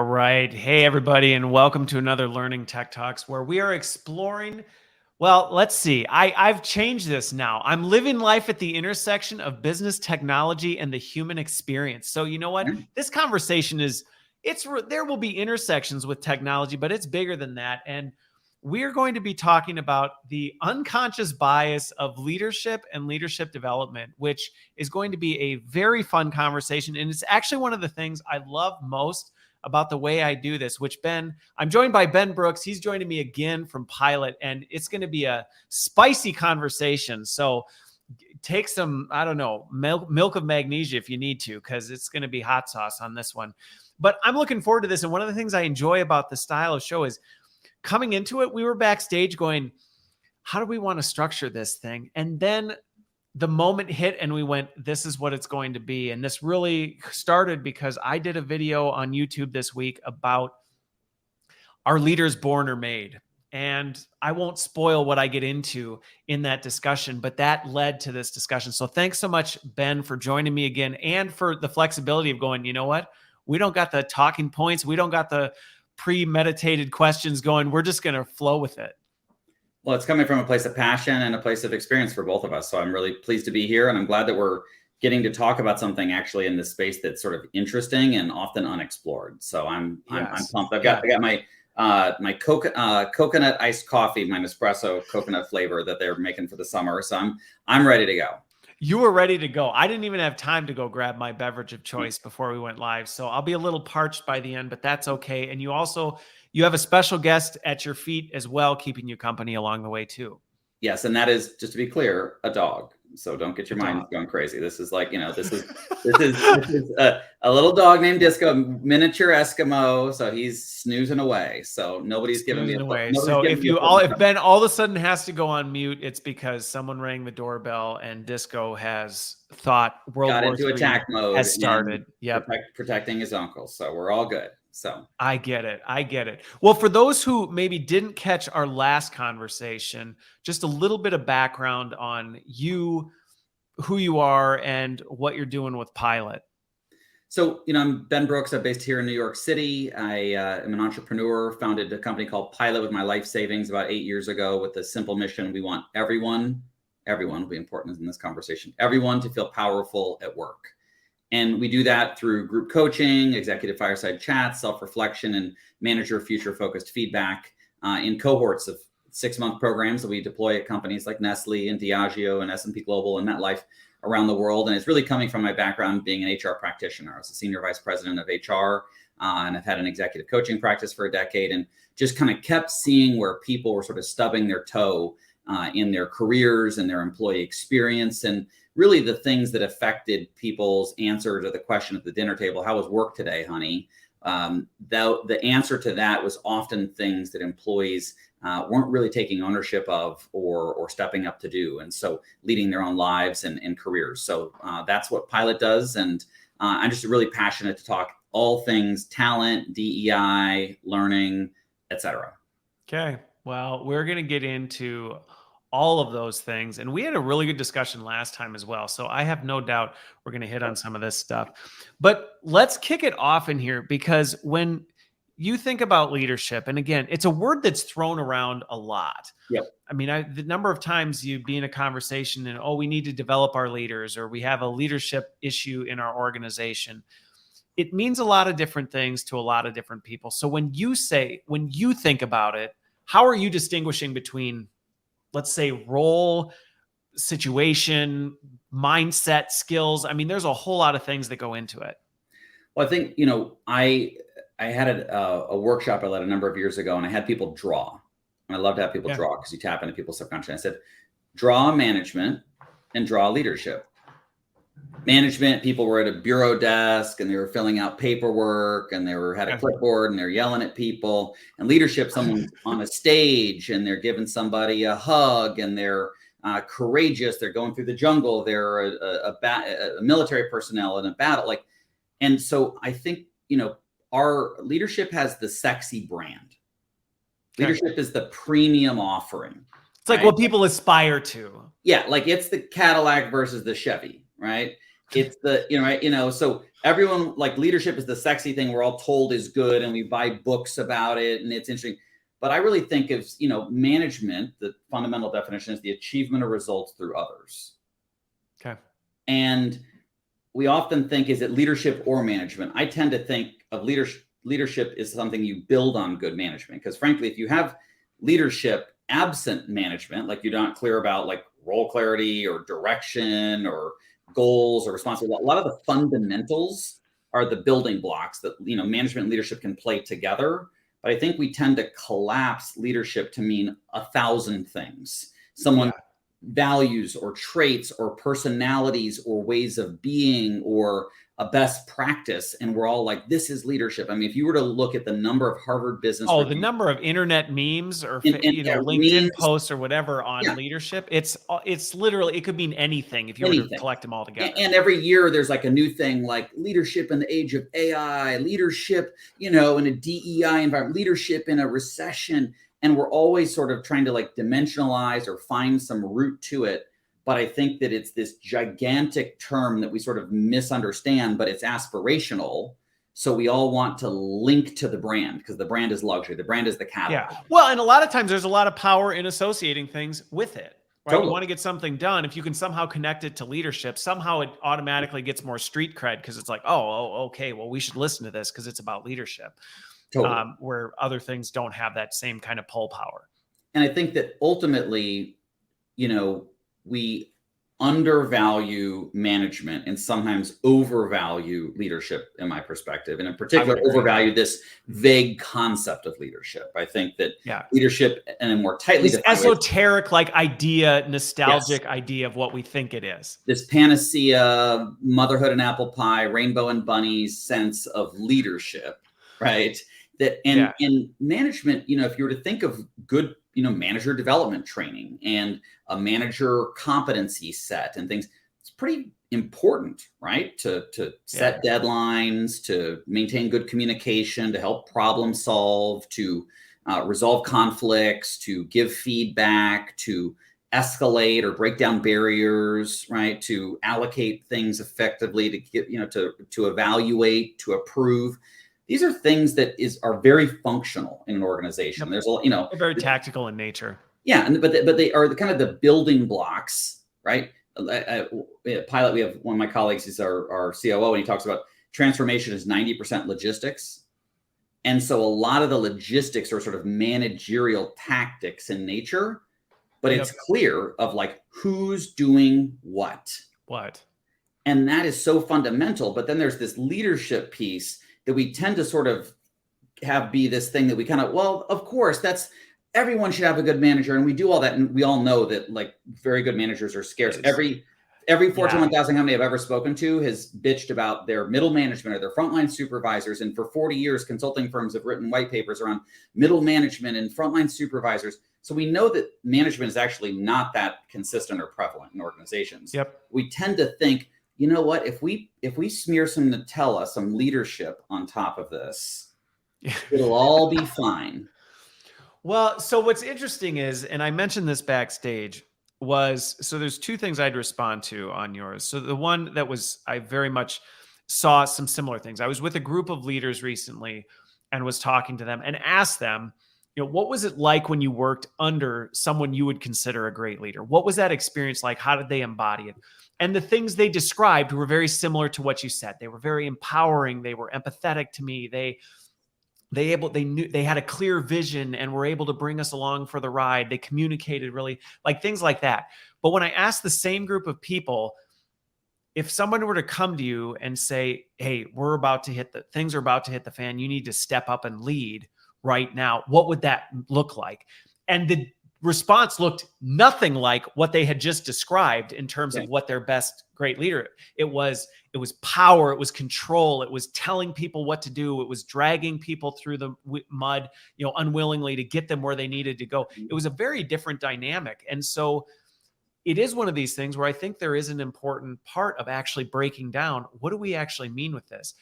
right. Hey, everybody, and welcome to another Learning Tech Talks where we are exploring. Well, let's see. I've changed this now. I'm living life at the intersection of business technology and the human experience. So you know what? This conversation there will be intersections with technology, but it's bigger than that. And we're going to be talking about the unconscious bias of leadership and leadership development, which is going to be a very fun conversation. And it's actually one of the things I love most about the way I do this, I'm joined by Ben Brooks. He's joining me again from Pilot, and it's going to be a spicy conversation. So take some, I don't know, milk of magnesia if you need to, because it's going to be hot sauce on this one. But I'm looking forward to this. And one of the things I enjoy about the style of show is coming into it, we were backstage going, how do we want to structure this thing? And then the moment hit and we went, this is what it's going to be. And this really started because I did a video on YouTube this week about Are Leaders Born or Made? And I won't spoil what I get into in that discussion, but that led to this discussion. So thanks so much, Ben, for joining me again and for the flexibility of going, you know what? We don't got the talking points. We don't got the premeditated questions going. We're just going to flow with it. Well, it's coming from a place of passion and a place of experience for both of us. So I'm really pleased to be here. And I'm glad that we're getting to talk about something actually in this space that's sort of interesting and often unexplored. So I'm pumped. I got my my coconut iced coffee, my Nespresso coconut flavor that they're making for the summer. So I'm ready to go. You were ready to go. I didn't even have time to go grab my beverage of choice before we went live. So I'll be a little parched by the end, but that's okay. And you have a special guest at your feet as well, keeping you company along the way too. Yes. And that is, just to be clear, a dog. So don't get your mind going crazy. This is like, this is a little dog named Disco, miniature Eskimo. So he's snoozing away. So nobody's giving me away. So if Ben all of a sudden has to go on mute, it's because someone rang the doorbell and Disco has thought World War III attack mode has started. Yep. Protecting his uncle. So we're all good. So I get it. Well, for those who maybe didn't catch our last conversation, just a little bit of background on you, who you are, and what you're doing with Pilot. So, I'm Ben Brooks. I'm based here in New York City. I am an entrepreneur, founded a company called Pilot with my life savings about 8 years ago with a simple mission. We want everyone will be important in this conversation, everyone to feel powerful at work. And we do that through group coaching, executive fireside chats, self-reflection, and manager future-focused feedback in cohorts of 6-month programs that we deploy at companies like Nestle and Diageo and S&P Global and MetLife around the world. And it's really coming from my background being an HR practitioner. I was a senior vice president of HR, and I've had an executive coaching practice for a decade, and just kind of kept seeing where people were sort of stubbing their toe in their careers and their employee experience, and really the things that affected people's answer to the question at the dinner table, how was work today, honey? The answer to that was often things that employees weren't really taking ownership of or stepping up to do. And so leading their own lives and careers. So that's what Pilot does. And I'm just really passionate to talk all things talent, DEI, learning, etc. Okay. Well, we're going to get into all of those things. And we had a really good discussion last time as well. So I have no doubt we're going to hit on some of this stuff. But let's kick it off in here, because when you think about leadership, and again, it's a word that's thrown around a lot. Yep. I mean, the number of times you'd be in a conversation and, we need to develop our leaders, or we have a leadership issue in our organization. It means a lot of different things to a lot of different people. So when you think about it, how are you distinguishing between, let's say, role, situation, mindset, skills? I mean, there's a whole lot of things that go into it. Well, I think, I had a workshop I led a number of years ago, and I had people draw. And I love to have people draw because you tap into people's subconscious. I said, draw management and draw leadership. Management, people were at a bureau desk and they were filling out paperwork, and they had a clipboard and they're yelling at people. And leadership, someone's on a stage and they're giving somebody a hug, and they're courageous. They're going through the jungle. They're a military personnel in a battle. And so I think, our leadership has the sexy brand. Leadership is the premium offering. It's like what people aspire to. Yeah. Like it's the Cadillac versus the Chevy, right? it's the, right, so everyone, like, leadership is the sexy thing we're all told is good, and we buy books about it, and it's interesting. But I really think of, management, the fundamental definition is the achievement of results through others. Okay. And we often think, is it leadership or management? I tend to think of leadership is something you build on good management. Because frankly, if you have leadership absent management, like you're not clear about like role clarity or direction or goals or responsibility, a lot of the fundamentals are the building blocks that, management and leadership can play together. But I think we tend to collapse leadership to mean 1,000 things. Someone values or traits or personalities or ways of being or a best practice, and we're all like, this is leadership. I mean, if you were to look at the number of Harvard Business Review, the number of internet memes or LinkedIn memes, posts or whatever on leadership, it's literally, it could mean anything if you were to collect them all together. And every year there's like a new thing, like leadership in the age of AI, leadership, in a DEI environment, leadership in a recession. And we're always sort of trying to like dimensionalize or find some root to it. But I think that it's this gigantic term that we sort of misunderstand, but it's aspirational. So we all want to link to the brand because the brand is luxury. The brand is the catalog. Yeah. Well, and a lot of times there's a lot of power in associating things with it. Right? Totally. You want to get something done. If you can somehow connect it to leadership, somehow it automatically gets more street cred because it's like, oh, okay, well, we should listen to this because it's about leadership. Totally. Where other things don't have that same kind of pull power. And I think that ultimately, we undervalue management and sometimes overvalue leadership, in my perspective. And in particular, overvalue this vague concept of leadership. I think that leadership and a more tightly defined esoteric, like idea, nostalgic idea of what we think it is. This panacea, motherhood and apple pie, rainbow and bunnies sense of leadership, right? That in management, if you were to think of good, manager development training and a manager competency set and things, it's pretty important, right? To set deadlines, to maintain good communication, to help problem solve, to resolve conflicts, to give feedback, to escalate or break down barriers, right? To allocate things effectively, to get, to evaluate, to approve. These are things that are very functional in an organization. Yep. There's a, they're very tactical in nature. Yeah, but they are the kind of the building blocks, right? At Pilot, we have one of my colleagues, he's our COO, and he talks about transformation is 90% logistics. And so a lot of the logistics are sort of managerial tactics in nature, but it's clear of like who's doing what. And that is so fundamental. But then there's this leadership piece that we tend to sort of have be this thing that we kind of, well, of course, everyone should have a good manager. And we do all that. And we all know that like very good managers are scarce. Every Fortune 1000 company I've ever spoken to has bitched about their middle management or their frontline supervisors. And for 40 years, consulting firms have written white papers around middle management and frontline supervisors. So we know that management is actually not that consistent or prevalent in organizations. We tend to think, you know what, if we smear some Nutella, some leadership on top of this, it'll all be fine. Well, so what's interesting is, and I mentioned this backstage, so there's two things I'd respond to on yours. So the one that was, I very much saw some similar things. I was with a group of leaders recently and was talking to them and asked them, what was it like when you worked under someone you would consider a great leader? What was that experience like? How did they embody it? And the things they described were very similar to what you said. They were very empowering. They were empathetic to me. They knew they had a clear vision and were able to bring us along for the ride. They communicated really, like things like that. But when I asked the same group of people, if someone were to come to you and say, hey, things are about to hit the fan, you need to step up and lead right now, what would that look like? And the response looked nothing like what they had just described in terms of what their best great leader. It was power, it was control, it was telling people what to do, it was dragging people through the mud, unwillingly to get them where they needed to go. It was a very different dynamic. And so it is one of these things where I think there is an important part of actually breaking down, what do we actually mean with this?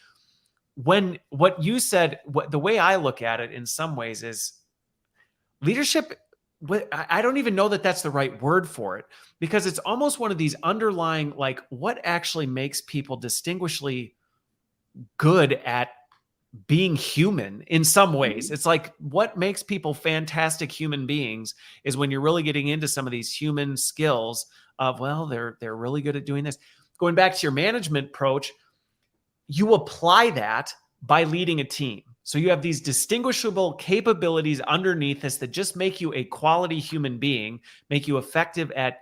When what you said, the way I look at it in some ways is leadership I don't even know that that's the right word for it, because it's almost one of these underlying, like, what actually makes people distinguishably good at being human in some ways. It's like what makes people fantastic human beings is when you're really getting into some of these human skills of, well, they're really good at doing this. Going back to your management approach, you apply that by leading a team. So you have these distinguishable capabilities underneath this that just make you a quality human being, make you effective at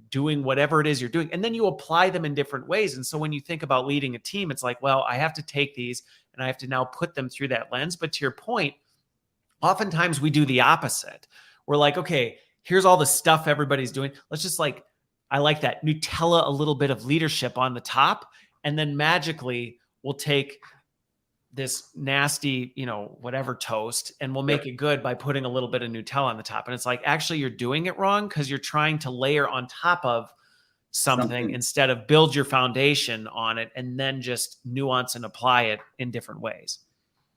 doing whatever it is you're doing. And then you apply them in different ways. And so when you think about leading a team, it's like, well, I have to take these and I have to now put them through that lens. But to your point, oftentimes we do the opposite. We're like, okay, here's all the stuff everybody's doing. Let's just like, I like that Nutella, a little bit of leadership on the top. And then magically we'll take this nasty, whatever toast, and we'll make it good by putting a little bit of Nutella on the top. And it's like, actually, you're doing it wrong because you're trying to layer on top of something instead of build your foundation on it and then just nuance and apply it in different ways.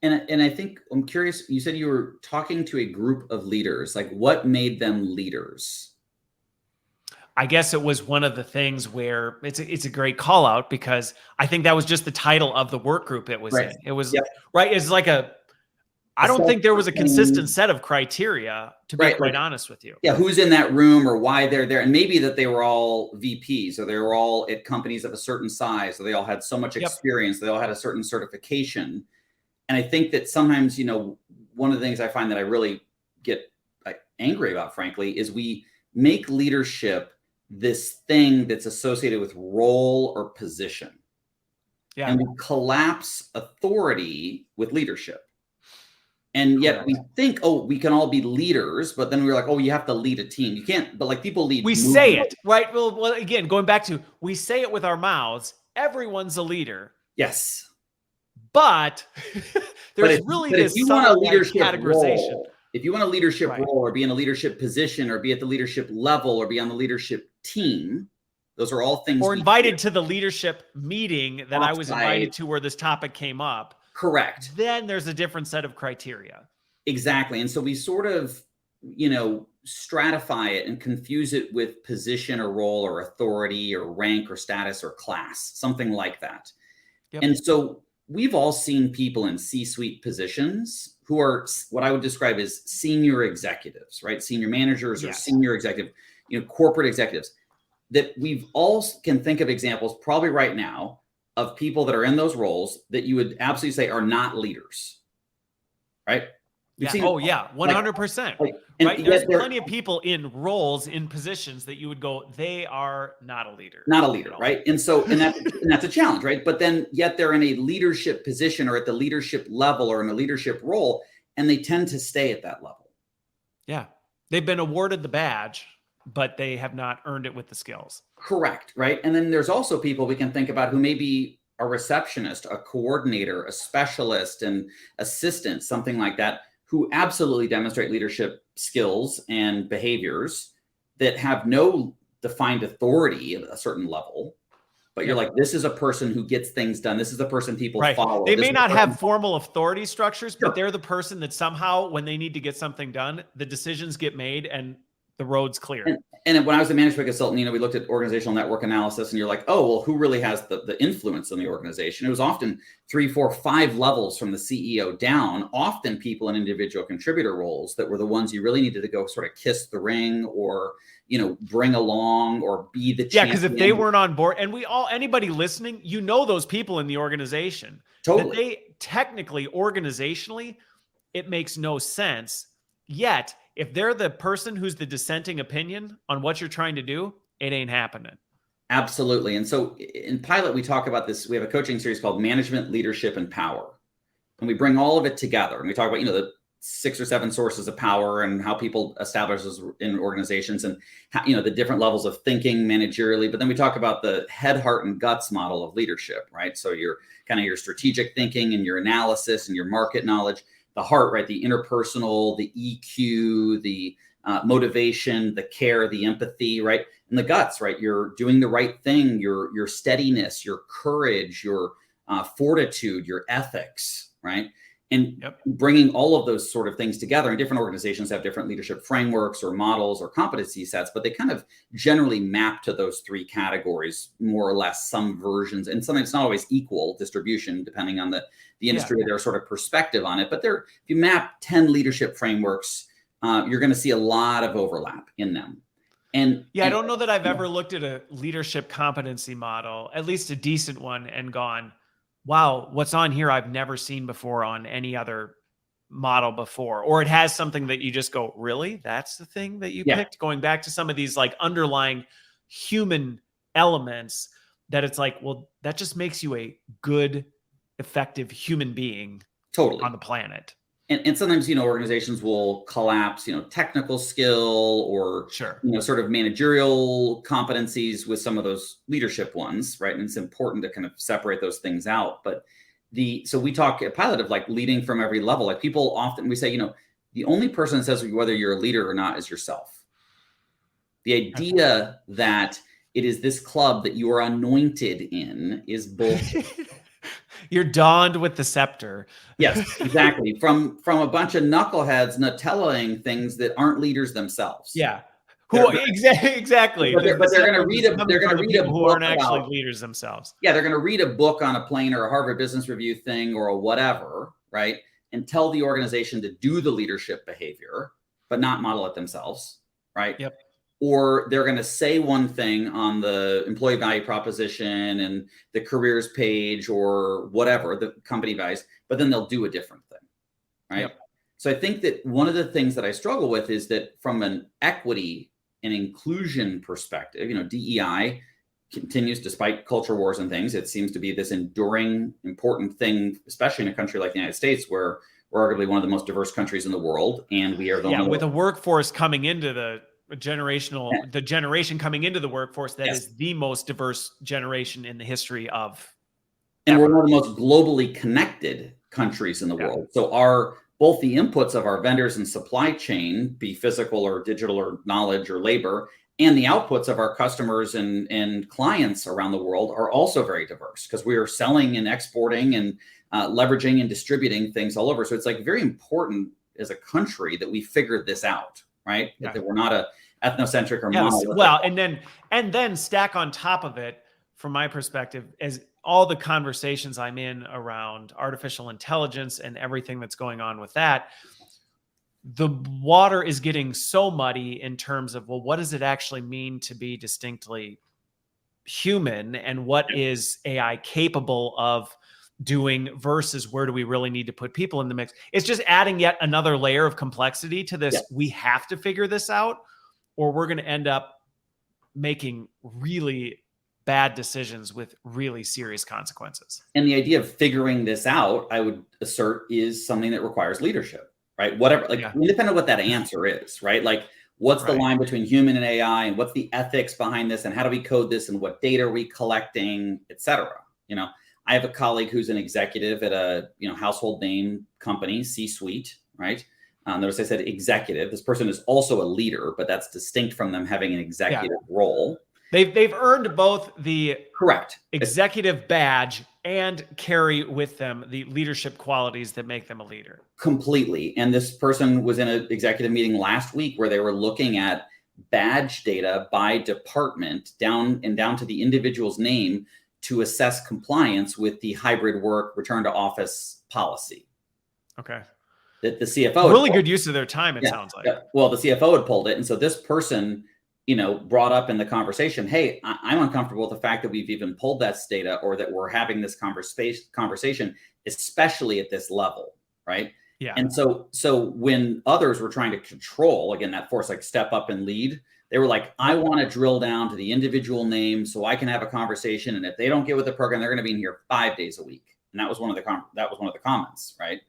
And I think I'm curious, you said you were talking to a group of leaders. Like, what made them leaders? I guess it was one of the things where it's a great call out, because I think that was just the title of the work group it was in. It was right. It's like I don't think there was a consistent set of criteria, to be quite honest with you. Yeah. Who's in that room or why they're there. And maybe that they were all VPs or they were all at companies of a certain size. So they all had so much experience. They all had a certain certification. And I think that sometimes, one of the things I find that I really get angry about, frankly, is we make leadership this thing that's associated with role or position. Yeah. And we collapse authority with leadership. And yet we think, oh, we can all be leaders, but then we're like, oh, you have to lead a team. You can't, but like people lead. We say it, right? Well, again, going back to, we say it with our mouths, everyone's a leader. Yes. But there's really this categorization. Role, if you want a leadership role or be in a leadership position or be at the leadership level or be on the leadership team, those are all things. Or invited to the leadership meeting that I was invited to where this topic came up. Correct. Then there's a different set of criteria. Exactly. And so we sort of, stratify it and confuse it with position or role or authority or rank or status or class, something like that. Yep. And so we've all seen people in C-suite positions who are what I would describe as senior executives, right? Senior managers or senior executive, corporate executives, that we've all can think of examples probably right now of people that are in those roles that you would absolutely say are not leaders, right? Yeah. Oh yeah, 100%. Right? There's plenty of people in roles, in positions that you would go, they are not a leader. Not a leader, right? And so, and that's a challenge, right? But then yet they're in a leadership position or at the leadership level or in a leadership role, and they tend to stay at that level. Yeah. They've been awarded the badge, but they have not earned it with the skills. Correct, right? And then there's also people we can think about who may be a receptionist, a coordinator, a specialist, an assistant, something like that, who absolutely demonstrate leadership skills and behaviors that have no defined authority at a certain level. But you're like, this is a person who gets things done. This is the person people follow. They may not have formal authority structures, but they're the person that somehow, when they need to get something done, the decisions get made and the road's clear. And when I was a management consultant, we looked at organizational network analysis, and you're like, oh, well, who really has the influence in the organization? It was often 3, 4, 5 levels from the CEO down, often people in individual contributor roles that were the ones you really needed to go sort of kiss the ring or, bring along or be the champion. Yeah, because if they weren't on board, and anybody listening, those people in the organization. Totally. That they technically, organizationally, it makes no sense. Yet, if they're the person who's the dissenting opinion on what you're trying to do, it ain't happening. Absolutely. And so in Pilot, we talk about this. We have a coaching series called Management, Leadership, and Power. And we bring all of it together. And we talk about, the 6 or 7 sources of power and how people establish those in organizations and how, the different levels of thinking managerially. But then we talk about the head, heart, and guts model of leadership, right? So your kind of your strategic thinking and your analysis and your market knowledge. The heart, right? The interpersonal, the EQ, the motivation, the care, the empathy, right? And the guts, right? You're doing the right thing, your steadiness, your courage, your fortitude, your ethics, right? And bringing all of those sort of things together, and different organizations have different leadership frameworks or models or competency sets, but they kind of generally map to those three categories, more or less, some versions. And sometimes it's not always equal distribution, depending on the industry or their sort of perspective on it. But if you map 10 leadership frameworks, you're going to see a lot of overlap in them. And I don't know that I've ever looked at a leadership competency model, at least a decent one, and gone, wow, what's on here I've never seen before on any other model before. Or it has something that you just go, really? That's the thing that you picked? Going back to some of these like underlying human elements that it's like, well, that just makes you a good, effective human being on the planet. And sometimes, organizations will collapse, technical skill or, sort of managerial competencies with some of those leadership ones, right? And it's important to kind of separate those things out. But so we talk at Pilot of like leading from every level. Like people often, we say, the only person that says whether you're a leader or not is yourself. The idea that it is this club that you are anointed in is bullshit. You're donned with the scepter. Yes, exactly. From a bunch of knuckleheads Nutellaing things that aren't leaders themselves. Yeah. Exactly. But they're going to read a book who aren't actually leaders themselves. Yeah, they're going to read a book on a plane or a Harvard Business Review thing or a whatever, right? And tell the organization to do the leadership behavior, but not model it themselves, right? Yep. Or they're going to say one thing on the employee value proposition and the careers page or whatever, the company values, but then they'll do a different thing, right? Yep. So I think that one of the things that I struggle with is that from an equity and inclusion perspective, DEI continues despite culture wars and things. It seems to be this enduring, important thing, especially in a country like the United States, where we're arguably one of the most diverse countries in the world. And we are the with a workforce coming into the generation coming into the workforce that is the most diverse generation in the history of and we're one of the most globally connected countries in the world. So both the inputs of our vendors and supply chain, be physical or digital or knowledge or labor, and the outputs of our customers and clients around the world are also very diverse, because we are selling and exporting and leveraging and distributing things all over. So it's like very important as a country that we figured this out. Right? Yeah. That we're not a ethnocentric or monolithic. Well, and then stack on top of it, from my perspective, as all the conversations I'm in around artificial intelligence and everything that's going on with that, the water is getting so muddy in terms of, well, what does it actually mean to be distinctly human, and what is AI capable of doing versus where do we really need to put people in the mix? It's just adding yet another layer of complexity to this. We have to figure this out, or we're going to end up making really bad decisions with really serious consequences. And the idea of figuring this out, I would assert, is something that requires leadership, right? Whatever, independent of what that answer is, right? Like, what's the line between human and AI, and what's the ethics behind this, and how do we code this, and what data are we collecting, et cetera? I have a colleague who's an executive at a household name company, C-suite, right? Notice I said executive. This person is also a leader, but that's distinct from them having an executive role. They've earned both the correct executive badge and carry with them the leadership qualities that make them a leader. Completely. And this person was in an executive meeting last week where they were looking at badge data by department down to the individual's name to assess compliance with the hybrid work return to office policy. Okay. That the CFO really good use of their time, it sounds like. Well, the CFO had pulled it. And so this person, brought up in the conversation, hey, I'm uncomfortable with the fact that we've even pulled that data, or that we're having this conversation, especially at this level, right? Yeah. And so when others were trying to control, again, that force, like step up and lead, they were like, I want to drill down to the individual name so I can have a conversation. And if they don't get with the program, they're going to be in here 5 days a week. And that was one of the comments, right?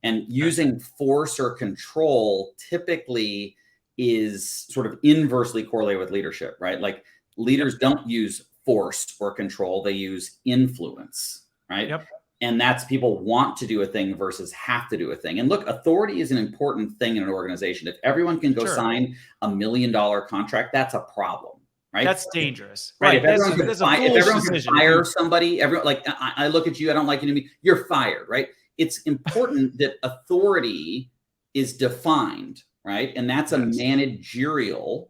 And using force or control typically is sort of inversely correlated with leadership, right? Like leaders don't use force or control, they use influence, right? Yep. And that's, people want to do a thing versus have to do a thing. And look, authority is an important thing in an organization. If everyone can go sign $1 million contract, that's a problem, right? That's dangerous. Right. If everyone can fire somebody, I look at you, I don't like you to me, you're fired, right? it's important that authority is defined, right? And that's a managerial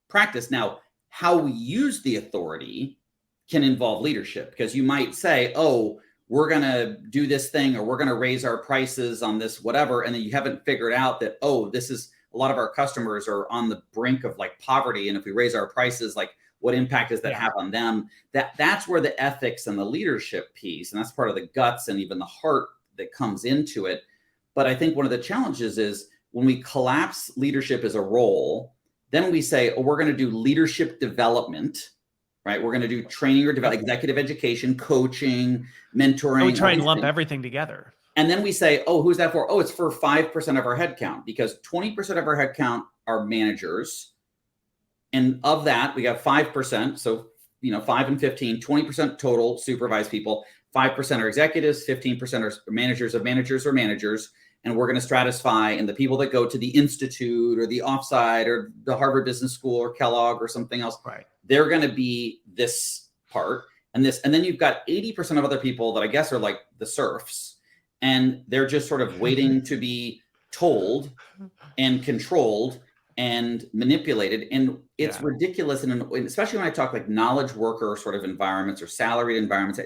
practice. Now, how we use the authority can involve leadership, because you might say, oh, we're going to do this thing, or we're going to raise our prices on this, whatever. And then you haven't figured out that, oh, this is, a lot of our customers are on the brink of like poverty. And if we raise our prices, like what impact does that have on them? That's where the ethics and the leadership piece, and that's part of the guts and even the heart that comes into it. But I think one of the challenges is when we collapse leadership as a role, then we say, oh, we're going to do leadership development, right? We're going to do training or executive education, coaching, mentoring. And we try and lump everything together. And then we say, oh, who's that for? Oh, it's for 5% of our headcount, because 20% of our headcount are managers. And of that, we got 5%. So, 5 and 15, 20% total supervised people, 5% are executives, 15% are managers of managers or managers. And we're going to stratify, and the people that go to the Institute or the Offsite or the Harvard Business School or Kellogg or something else, right, they're going to be this part and this. And then you've got 80% of other people that I guess are like the serfs, and they're just sort of waiting to be told and controlled and manipulated. And it's ridiculous. And especially when I talk like knowledge worker sort of environments or salaried environments,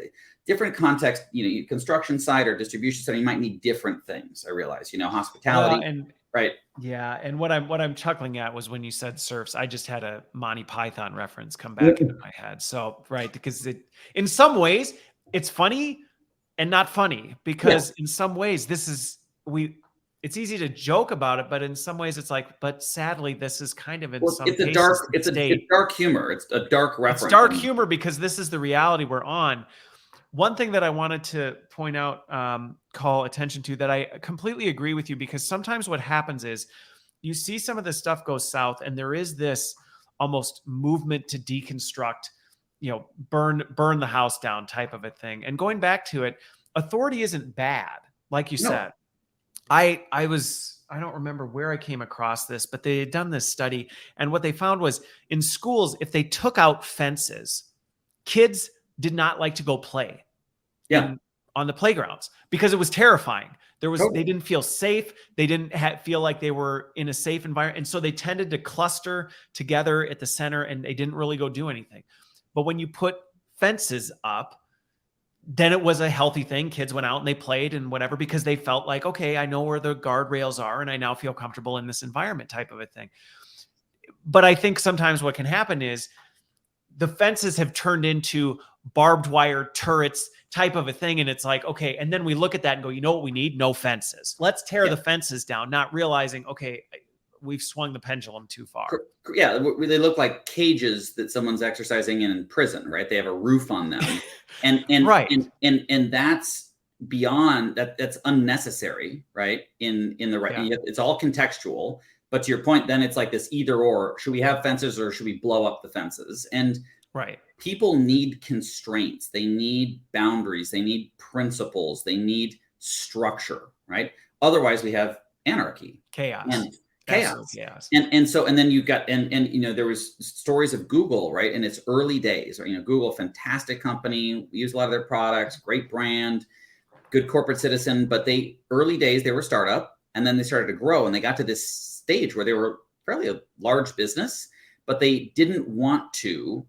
different context, construction site or distribution center, you might need different things. I realize, hospitality, right? Yeah. And what I'm chuckling at was when you said serfs, I just had a Monty Python reference come back into my head. So, right. Because in some ways it's funny and not funny, because in some ways it's easy to joke about it, but in some ways it's like, but sadly, this is kind of it's dark humor. It's a dark reference. It's dark humor because this is the reality we're on. One thing that I wanted to point out, call attention to, that I completely agree with you, because sometimes what happens is you see some of this stuff go south, and there is this almost movement to deconstruct, burn the house down type of a thing. And going back to it, authority isn't bad. Like you said, I don't remember where I came across this, but they had done this study, and what they found was in schools, if they took out fences, kids did not like to go play on the playgrounds because it was terrifying. They didn't feel safe. They didn't feel like they were in a safe environment. And so they tended to cluster together at the center, and they didn't really go do anything. But when you put fences up, then it was a healthy thing. Kids went out and they played and whatever, because they felt like, okay, I know where the guardrails are and I now feel comfortable in this environment type of a thing. But I think sometimes what can happen is the fences have turned into barbed wire turrets type of a thing. And it's like, okay. And then we look at that and go, you know what we need? No fences. Let's tear the fences down, not realizing, okay, we've swung the pendulum too far. Yeah. They look like cages that someone's exercising in prison, right? They have a roof on them. And that's beyond that. That's unnecessary, right? In the right, it's all contextual. But to your point, then it's like this either or. Should we have fences or should we blow up the fences? And people need constraints. They need boundaries. They need principles. They need structure, right? Otherwise, we have anarchy, chaos. And then you've got, there was stories of Google, right? In its early days, Google, fantastic company, we use a lot of their products, great brand, good corporate citizen, but early days, they were a startup, and then they started to grow, and they got to this stage where they were fairly a large business, but they didn't want to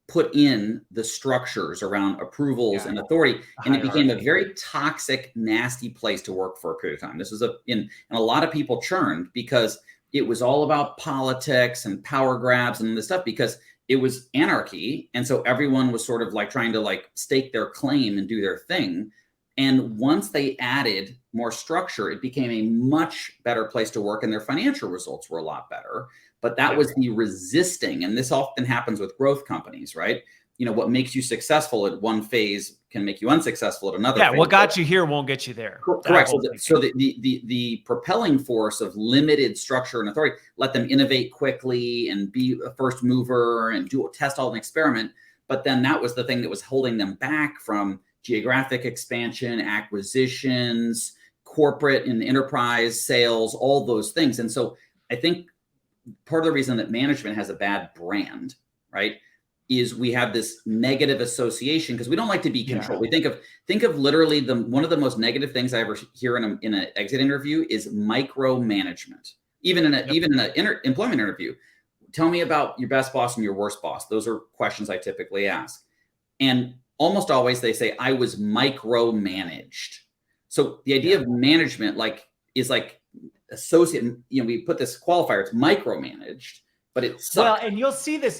put in the structures around approvals and authority. And it became a very toxic, nasty place to work for a period of time. This was and a lot of people churned because it was all about politics and power grabs and this stuff, because it was anarchy. And so everyone was sort of like trying to like stake their claim and do their thing. And once they added more structure, it became a much better place to work, and their financial results were a lot better. But that was the resisting. And this often happens with growth companies, right? What makes you successful at one phase can make you unsuccessful at another. What got you here won't get you there. Correct. So the propelling force of limited structure and authority let them innovate quickly and be a first mover and test all and experiment. But then that was the thing that was holding them back from geographic expansion, acquisitions, corporate and enterprise sales, all those things. And so I think part of the reason that management has a bad brand, right, is we have this negative association because we don't like to be controlled. We think of literally one of the most negative things I ever hear in an exit interview is micromanagement. Even in an employment interview, tell me about your best boss and your worst boss. Those are questions I typically ask, and almost always they say I was micromanaged. So the idea of management is associate. We put this qualifier. It's micromanaged. But it sucks. Well, and you'll see this.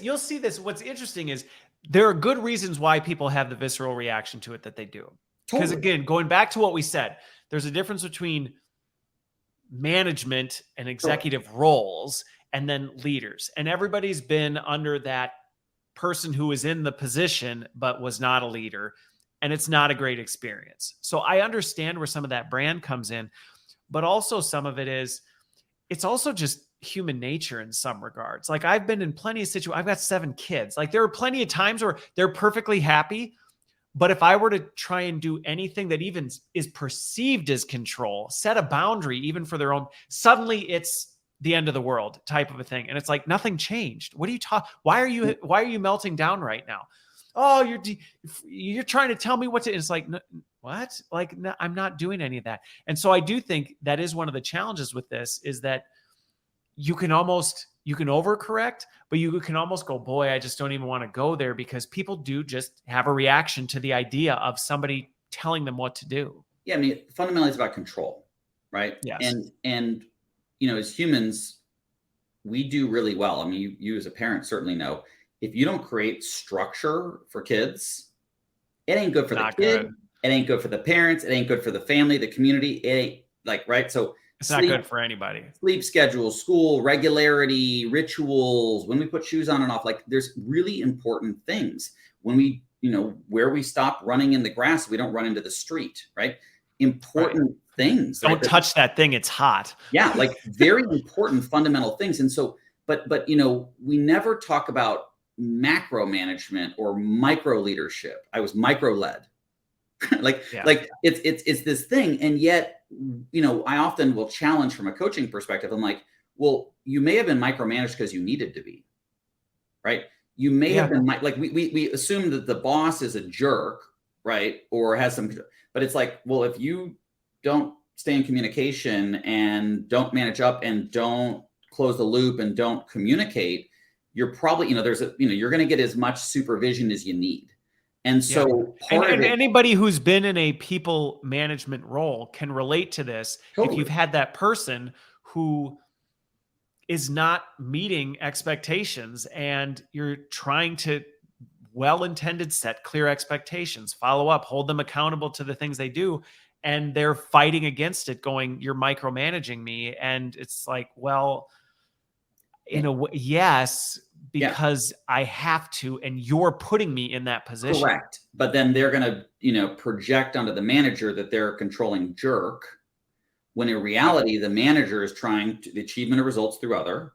What's interesting is there are good reasons why people have the visceral reaction to it that they do. Because again, going back to what we said, there's a difference between management and executive roles and then leaders. And everybody's been under that person who was in the position but was not a leader. And it's not a great experience. So I understand where some of that brand comes in, but also some of it is, it's also just human nature in some regards. Like I've been in plenty of situations. I've got 7 kids. Like there are plenty of times where they're perfectly happy. But if I were to try and do anything that even is perceived as control, set a boundary even for their own, suddenly it's the end of the world type of a thing. And it's like, nothing changed. What are you talking? Why are you melting down right now? Oh, you're trying to tell me what to, and it's like, what? Like, no, I'm not doing any of that. And so I do think that is one of the challenges with this is that you can overcorrect, but you can almost go, boy, I just don't even want to go there because people do just have a reaction to the idea of somebody telling them what to do. Yeah. I mean, fundamentally it's about control, right? Yes. And, as humans, we do really well. I mean, you as a parent certainly know if you don't create structure for kids, it ain't good for the kid. It ain't good for the parents. It ain't good for the family, the community. It ain't right. So it's not good for anybody. Sleep schedules, school, regularity, rituals, when we put shoes on and off, like there's really important things. When we, where we stop running in the grass, we don't run into the street, right? Important things. Don't touch that thing. It's hot. Yeah. Like very important fundamental things. And so, but, we never talk about macro management or micro leadership. I was micro led. like it's this thing. And yet, I often will challenge from a coaching perspective. I'm like, well, you may have been micromanaged because you needed to be, right? You may have been like, we assume that the boss is a jerk, right? Or has some, but it's like, well, if you don't stay in communication and don't manage up and don't close the loop and don't communicate, you're probably, you're going to get as much supervision as you need. And so anybody who's been in a people management role can relate to this. Totally. If you've had that person who is not meeting expectations and you're trying to well-intended set clear expectations, follow up, hold them accountable to the things they do. And they're fighting against it going, you're micromanaging me. And it's like, well, in a way, yes, because I have to, and you're putting me in that position. Correct. But then they're going to, project onto the manager that they're a controlling jerk, when in reality, the manager is trying to the achievement of results through other.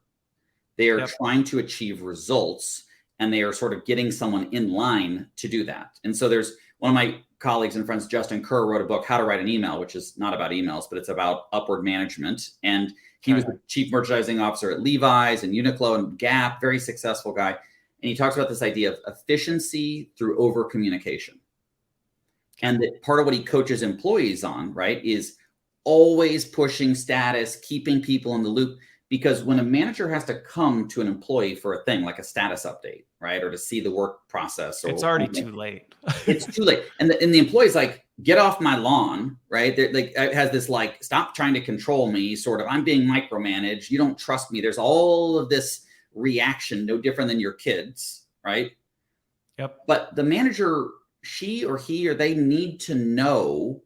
They are trying to achieve results, and they are sort of getting someone in line to do that. And so there's one of my colleagues and friends, Justin Kerr, wrote a book, How to Write an Email, which is not about emails, but it's about upward management. And he was the chief merchandising officer at Levi's and Uniqlo and Gap, very successful guy. And he talks about this idea of efficiency through over communication. And that part of what he coaches employees on, right, is always pushing status, keeping people in the loop. Because when a manager has to come to an employee for a thing like a status update, right, or to see the work process, it's already too late. It's too late. And the employee's like, get off my lawn, right? They're like, it has this like, stop trying to control me, sort of. I'm being micromanaged. You don't trust me. There's all of this reaction, no different than your kids, right? Yep. But the manager, she or he or they need to know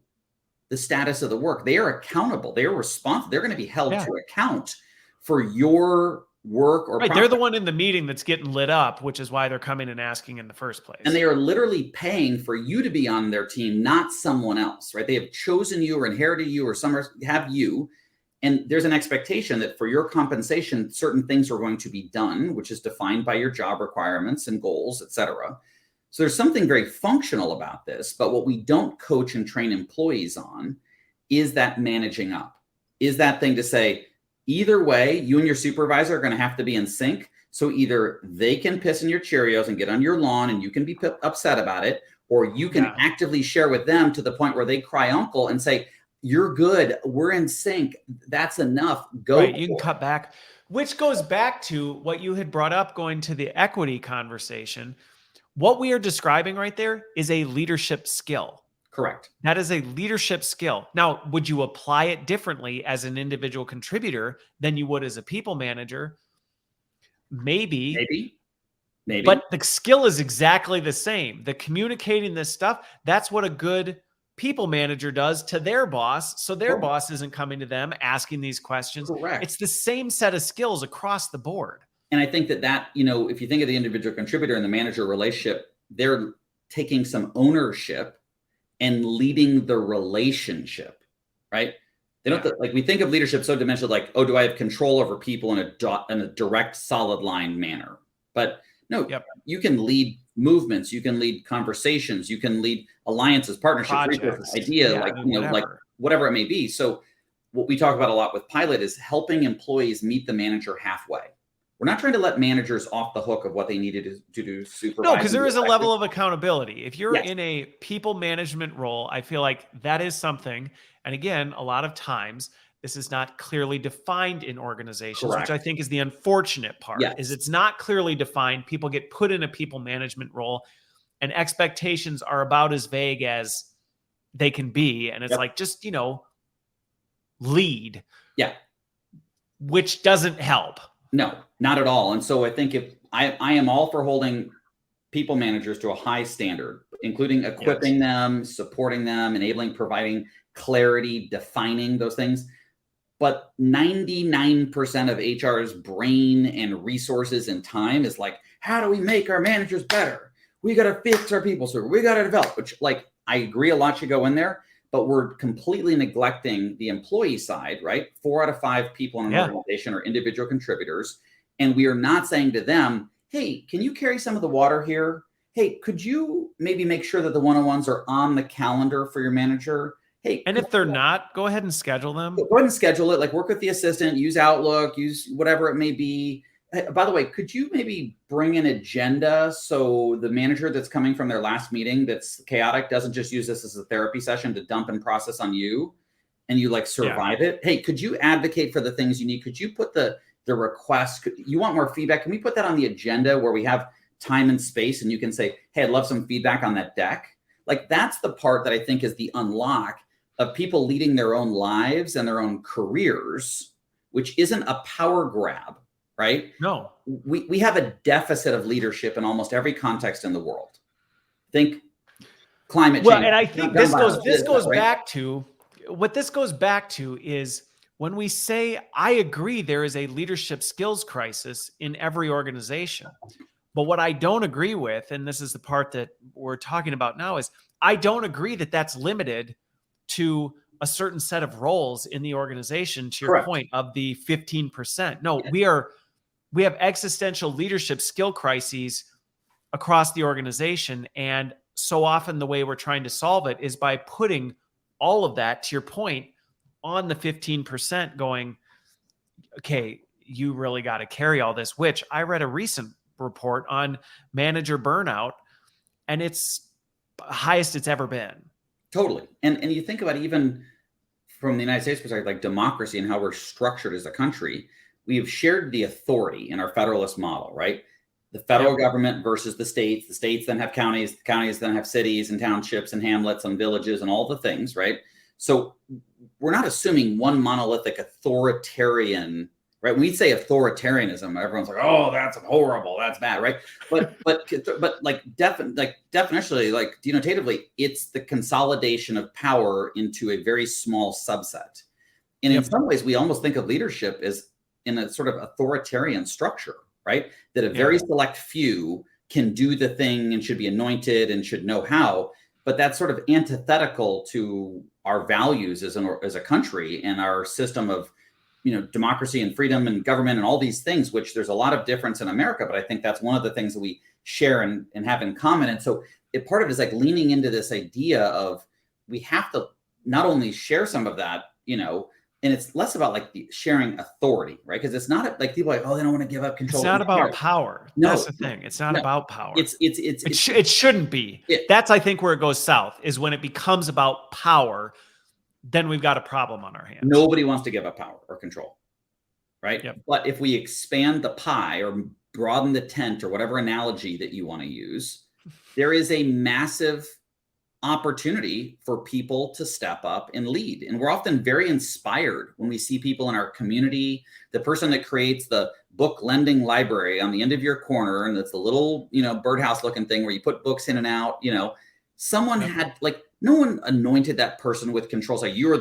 the status of the work. They are accountable. They are responsible. They're going to be held to account for your work or they're the one in the meeting that's getting lit up, which is why they're coming and asking in the first place. And they are literally paying for you to be on their team, not someone else, right? They have chosen you or inherited you or some have you. And there's an expectation that for your compensation, certain things are going to be done, which is defined by your job requirements and goals, et cetera. So there's something very functional about this, but what we don't coach and train employees on is that managing up, is that thing to say, either way, you and your supervisor are going to have to be in sync. So either they can piss in your Cheerios and get on your lawn and you can be upset about it, or you can actively share with them to the point where they cry uncle and say, you're good, we're in sync, that's enough, go. Right, you can cut back, which goes back to what you had brought up going to the equity conversation. What we are describing right there is a leadership skill. Correct. That is a leadership skill. Now, would you apply it differently as an individual contributor than you would as a people manager? Maybe. But the skill is exactly the same. The communicating this stuff, that's what a good people manager does to their boss. So their boss isn't coming to them asking these questions. Correct. It's the same set of skills across the board. And I think that, if you think of the individual contributor and the manager relationship, they're taking some ownership and leading the relationship, right? They don't like, we think of leadership so dimensional, like, oh, do I have control over people in a direct, solid line manner? But no, you can lead movements, you can lead conversations, you can lead alliances, partnerships, like whatever it may be. So what we talk about a lot with Pilot is helping employees meet the manager halfway. We're not trying to let managers off the hook of what they needed to do supervise. No, because there is a level of accountability. If you're in a people management role, I feel like that is something. And again, a lot of times this is not clearly defined in organizations, which I think is the unfortunate part. Is it's not clearly defined. People get put in a people management role and expectations are about as vague as they can be. And it's like, just, lead. Which doesn't help. No, not at all. And so I think if I am all for holding people managers to a high standard, including equipping them, supporting them, enabling, providing clarity, defining those things. But 99% of HR's brain and resources and time is like, how do we make our managers better? We got to fix our people. So we got to develop, which, like, I agree a lot should go in there, but we're completely neglecting the employee side, right? 4 out of 5 people in an organization are individual contributors. And we are not saying to them, hey, can you carry some of the water here? Hey, could you maybe make sure that the one-on-ones are on the calendar for your manager? Hey, and if they're not, go ahead and schedule them. Go ahead and schedule it. Like, work with the assistant, use Outlook, use whatever it may be. Hey, by the way, could you maybe bring an agenda so the manager that's coming from their last meeting that's chaotic doesn't just use this as a therapy session to dump and process on you and you like survive it? Hey, could you advocate for the things you need? Could you put the request? You want more feedback? Can we put that on the agenda where we have time and space and you can say, hey, I'd love some feedback on that deck? Like, that's the part that I think is the unlock of people leading their own lives and their own careers, which isn't a power grab, right? No. We have a deficit of leadership in almost every context in the world. Think climate change. Well, and I think this goes back to what this goes back to is when we say, I agree, there is a leadership skills crisis in every organization. But what I don't agree with, and this is the part that we're talking about now, is I don't agree that that's limited to a certain set of roles in the organization, to your point of the 15%. No, we have existential leadership skill crises across the organization. And so often the way we're trying to solve it is by putting all of that, to your point, on the 15%, going, okay, you really got to carry all this, which I read a recent report on manager burnout, and it's highest it's ever been. Totally. And you think about, even from the United States perspective, like democracy and how we're structured as a country, we have shared the authority in our federalist model, right? The federal government versus the states then have counties, the counties then have cities and townships and hamlets and villages and all the things, right? So we're not assuming one monolithic authoritarian, right? When we say authoritarianism, everyone's like, oh, that's horrible, that's bad, right? But definitionally, like denotatively, it's the consolidation of power into a very small subset. And in some ways, we almost think of leadership as in a sort of authoritarian structure, right? That a very select few can do the thing and should be anointed and should know how. But that's sort of antithetical to our values as a country and our system of, democracy and freedom and government and all these things, which there's a lot of difference in America. But I think that's one of the things that we share and have in common. And so part of it is like leaning into this idea of we have to not only share some of that, And it's less about like the sharing authority, right? Because it's not like people are like, oh, they don't want to give up control. It's not about power. No, That's the thing. It's not about power. It shouldn't be. That's, I think, where it goes south, is when it becomes about power, then we've got a problem on our hands. Nobody wants to give up power or control, right? Yep. But if we expand the pie or broaden the tent or whatever analogy that you want to use, there is a massive opportunity for people to step up and lead. And we're often very inspired when we see people in our community, the person that creates the book lending library on the end of your corner, and it's the little, birdhouse looking thing where you put books in and out, someone had like, no one anointed that person with controls. Like you were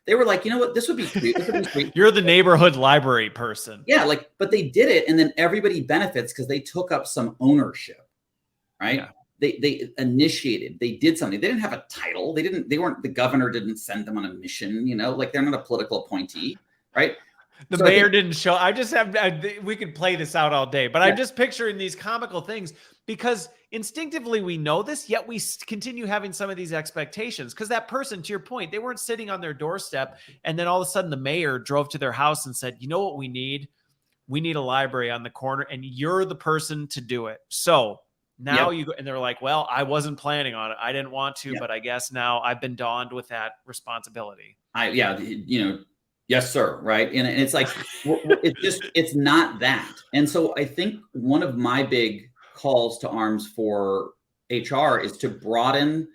they were like, you know what, this would be sweet. This would be sweet. You're the neighborhood library person. Yeah. But they did it. And then everybody benefits because they took up some ownership, right? Yeah. They initiated, they did something. They didn't have a title. The governor didn't send them on a mission, like they're not a political appointee, right? The mayor didn't show. We could play this out all day, but I'm just picturing these comical things because instinctively we know this, yet we continue having some of these expectations. Because that person, to your point, they weren't sitting on their doorstep and then all of a sudden the mayor drove to their house and said, you know what we need? We need a library on the corner and you're the person to do it. So now you go, and they're like, well, I wasn't planning on it. I didn't want to, but I guess now I've been donned with that responsibility. Yes, sir. Right. And it's like, it's not that. And so I think one of my big calls to arms for HR is to broaden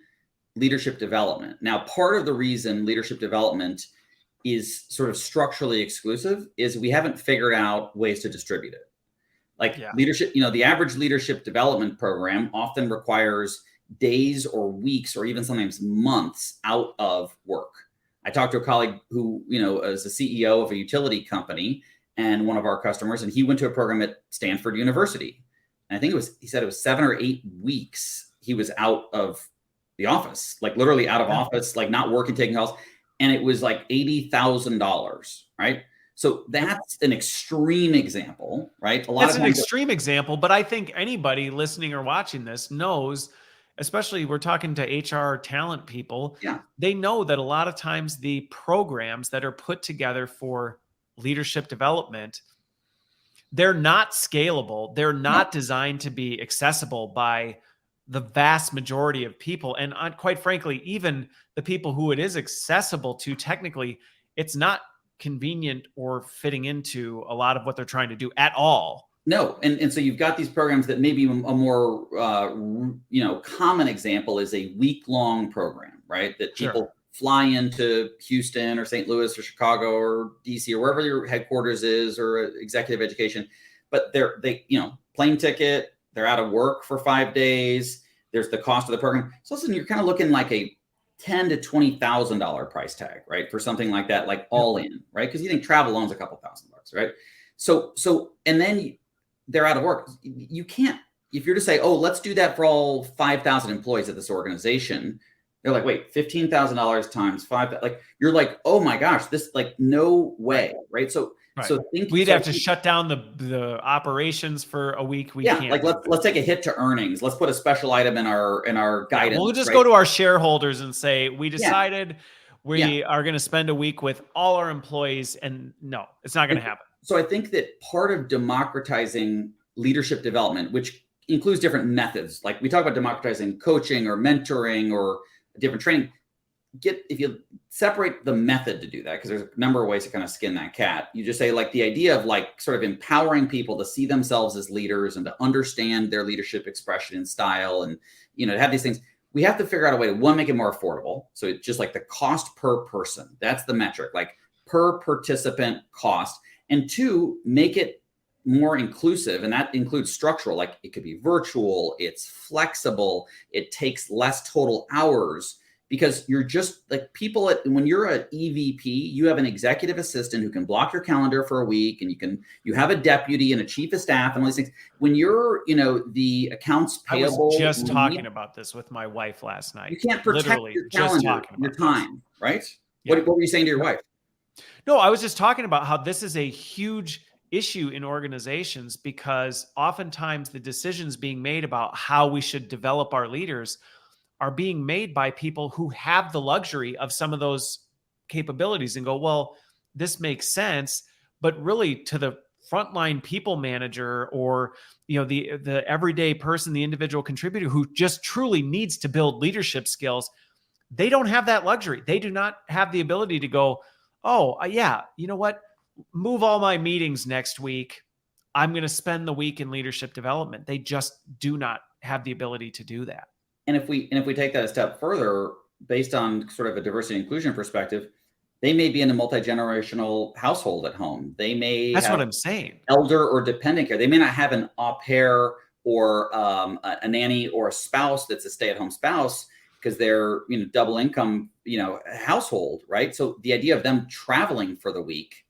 leadership development. Now, part of the reason leadership development is sort of structurally exclusive is we haven't figured out ways to distribute it. Leadership, the average leadership development program often requires days or weeks or even sometimes months out of work. I talked to a colleague who, is the CEO of a utility company and one of our customers, and he went to a program at Stanford University. And I think he said it was 7 or 8 weeks he was out of the office, like literally out of office, like not working, taking calls. And it was like $80,000, right? So that's an extreme example, right? That's an extreme example, but I think anybody listening or watching this knows, especially we're talking to HR talent people, they know that a lot of times the programs that are put together for leadership development, they're not scalable. They're not designed to be accessible by the vast majority of people. And quite frankly, even the people who it is accessible to, technically, it's not convenient or fitting into a lot of what they're trying to do at all. No. And so you've got these programs that maybe a more, common example is a week-long program, right? That people fly into Houston or St. Louis or Chicago or DC or wherever your headquarters is or executive education, but they plane ticket, they're out of work for 5 days. There's the cost of the program. So listen, you're kind of looking like a $10,000 to $20,000 price tag, right? For something like that, like all in, right? Because you think travel alone's a couple $1,000, right? So, and then they're out of work. You can't, if you're to say, oh, let's do that for all 5,000 employees at this organization, they're like, wait, $15,000 times 5, like, you're like, oh my gosh, this, like, no way, right? So we'd have to shut down the operations for a week. We can't. Like let's take a hit to earnings. Let's put a special item in our guidance. We'll just go to our shareholders and say, we decided we are going to spend a week with all our employees, and no, it's not going to happen. So I think that part of democratizing leadership development, which includes different methods, like we talk about democratizing coaching or mentoring or different training, if you separate the method to do that, because there's a number of ways to kind of skin that cat. You just say, like, the idea of like sort of empowering people to see themselves as leaders and to understand their leadership expression and style, and to have these things. We have to figure out a way to, one, make it more affordable. So it's just like the cost per person. That's the metric, like per participant cost. And two, make it more inclusive. And that includes structural, like it could be virtual, it's flexible, it takes less total hours. Because you're just like when you're an EVP, you have an executive assistant who can block your calendar for a week, and you have a deputy and a chief of staff and all these things. When you're, the accounts payable. I was just talking about this with my wife last night. You can't protect your calendar, your time, right? Yeah. What were you saying to your wife? No, I was just talking about how this is a huge issue in organizations, because oftentimes the decisions being made about how we should develop our leaders are being made by people who have the luxury of some of those capabilities and go, well, this makes sense. But really, to the frontline people manager, or the everyday person, the individual contributor who just truly needs to build leadership skills, they don't have that luxury. They do not have the ability to go, oh, yeah, you know what? Move all my meetings next week. I'm going to spend the week in leadership development. They just do not have the ability to do that. And if we take that a step further, based on sort of a diversity and inclusion perspective, they may be in a multi-generational household at home. They may That's have what I'm saying. elder or dependent care. They may not have an au pair or a nanny or a spouse that's a stay-at-home spouse, because they're double income household, right? So the idea of them traveling for the week.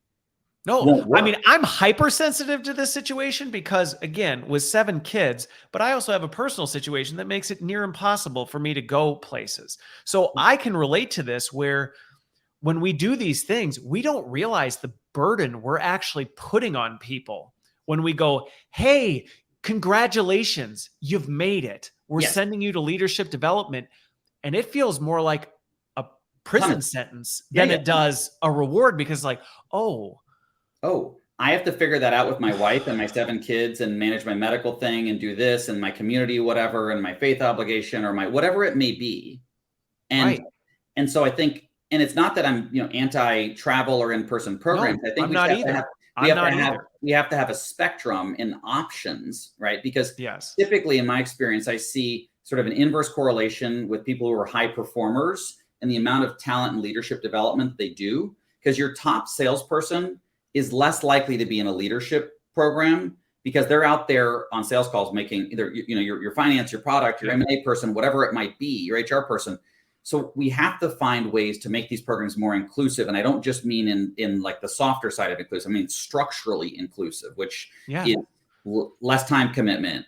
No, I mean, I'm hypersensitive to this situation because, again, with 7 kids, but I also have a personal situation that makes it near impossible for me to go places. So I can relate to this, where when we do these things, we don't realize the burden we're actually putting on people when we go, hey, congratulations, you've made it. We're sending you to leadership development. And it feels more like a prison sentence than it does a reward, because I have to figure that out with my wife and my 7 kids and manage my medical thing and do this and my community, whatever, and my faith obligation or my whatever it may be. And so I think, and it's not that I'm anti-travel or in-person programs. No, I think I'm not either. we have to have a spectrum in options, right? Because yes, typically in my experience, I see sort of an inverse correlation with people who are high performers and the amount of talent and leadership development that they do. Because your top salesperson is less likely to be in a leadership program, because they're out there on sales calls making either your finance, your product, your M&A person, whatever it might be, your HR person. So we have to find ways to make these programs more inclusive. And I don't just mean in like the softer side of inclusive. I mean structurally inclusive, which is less time commitment,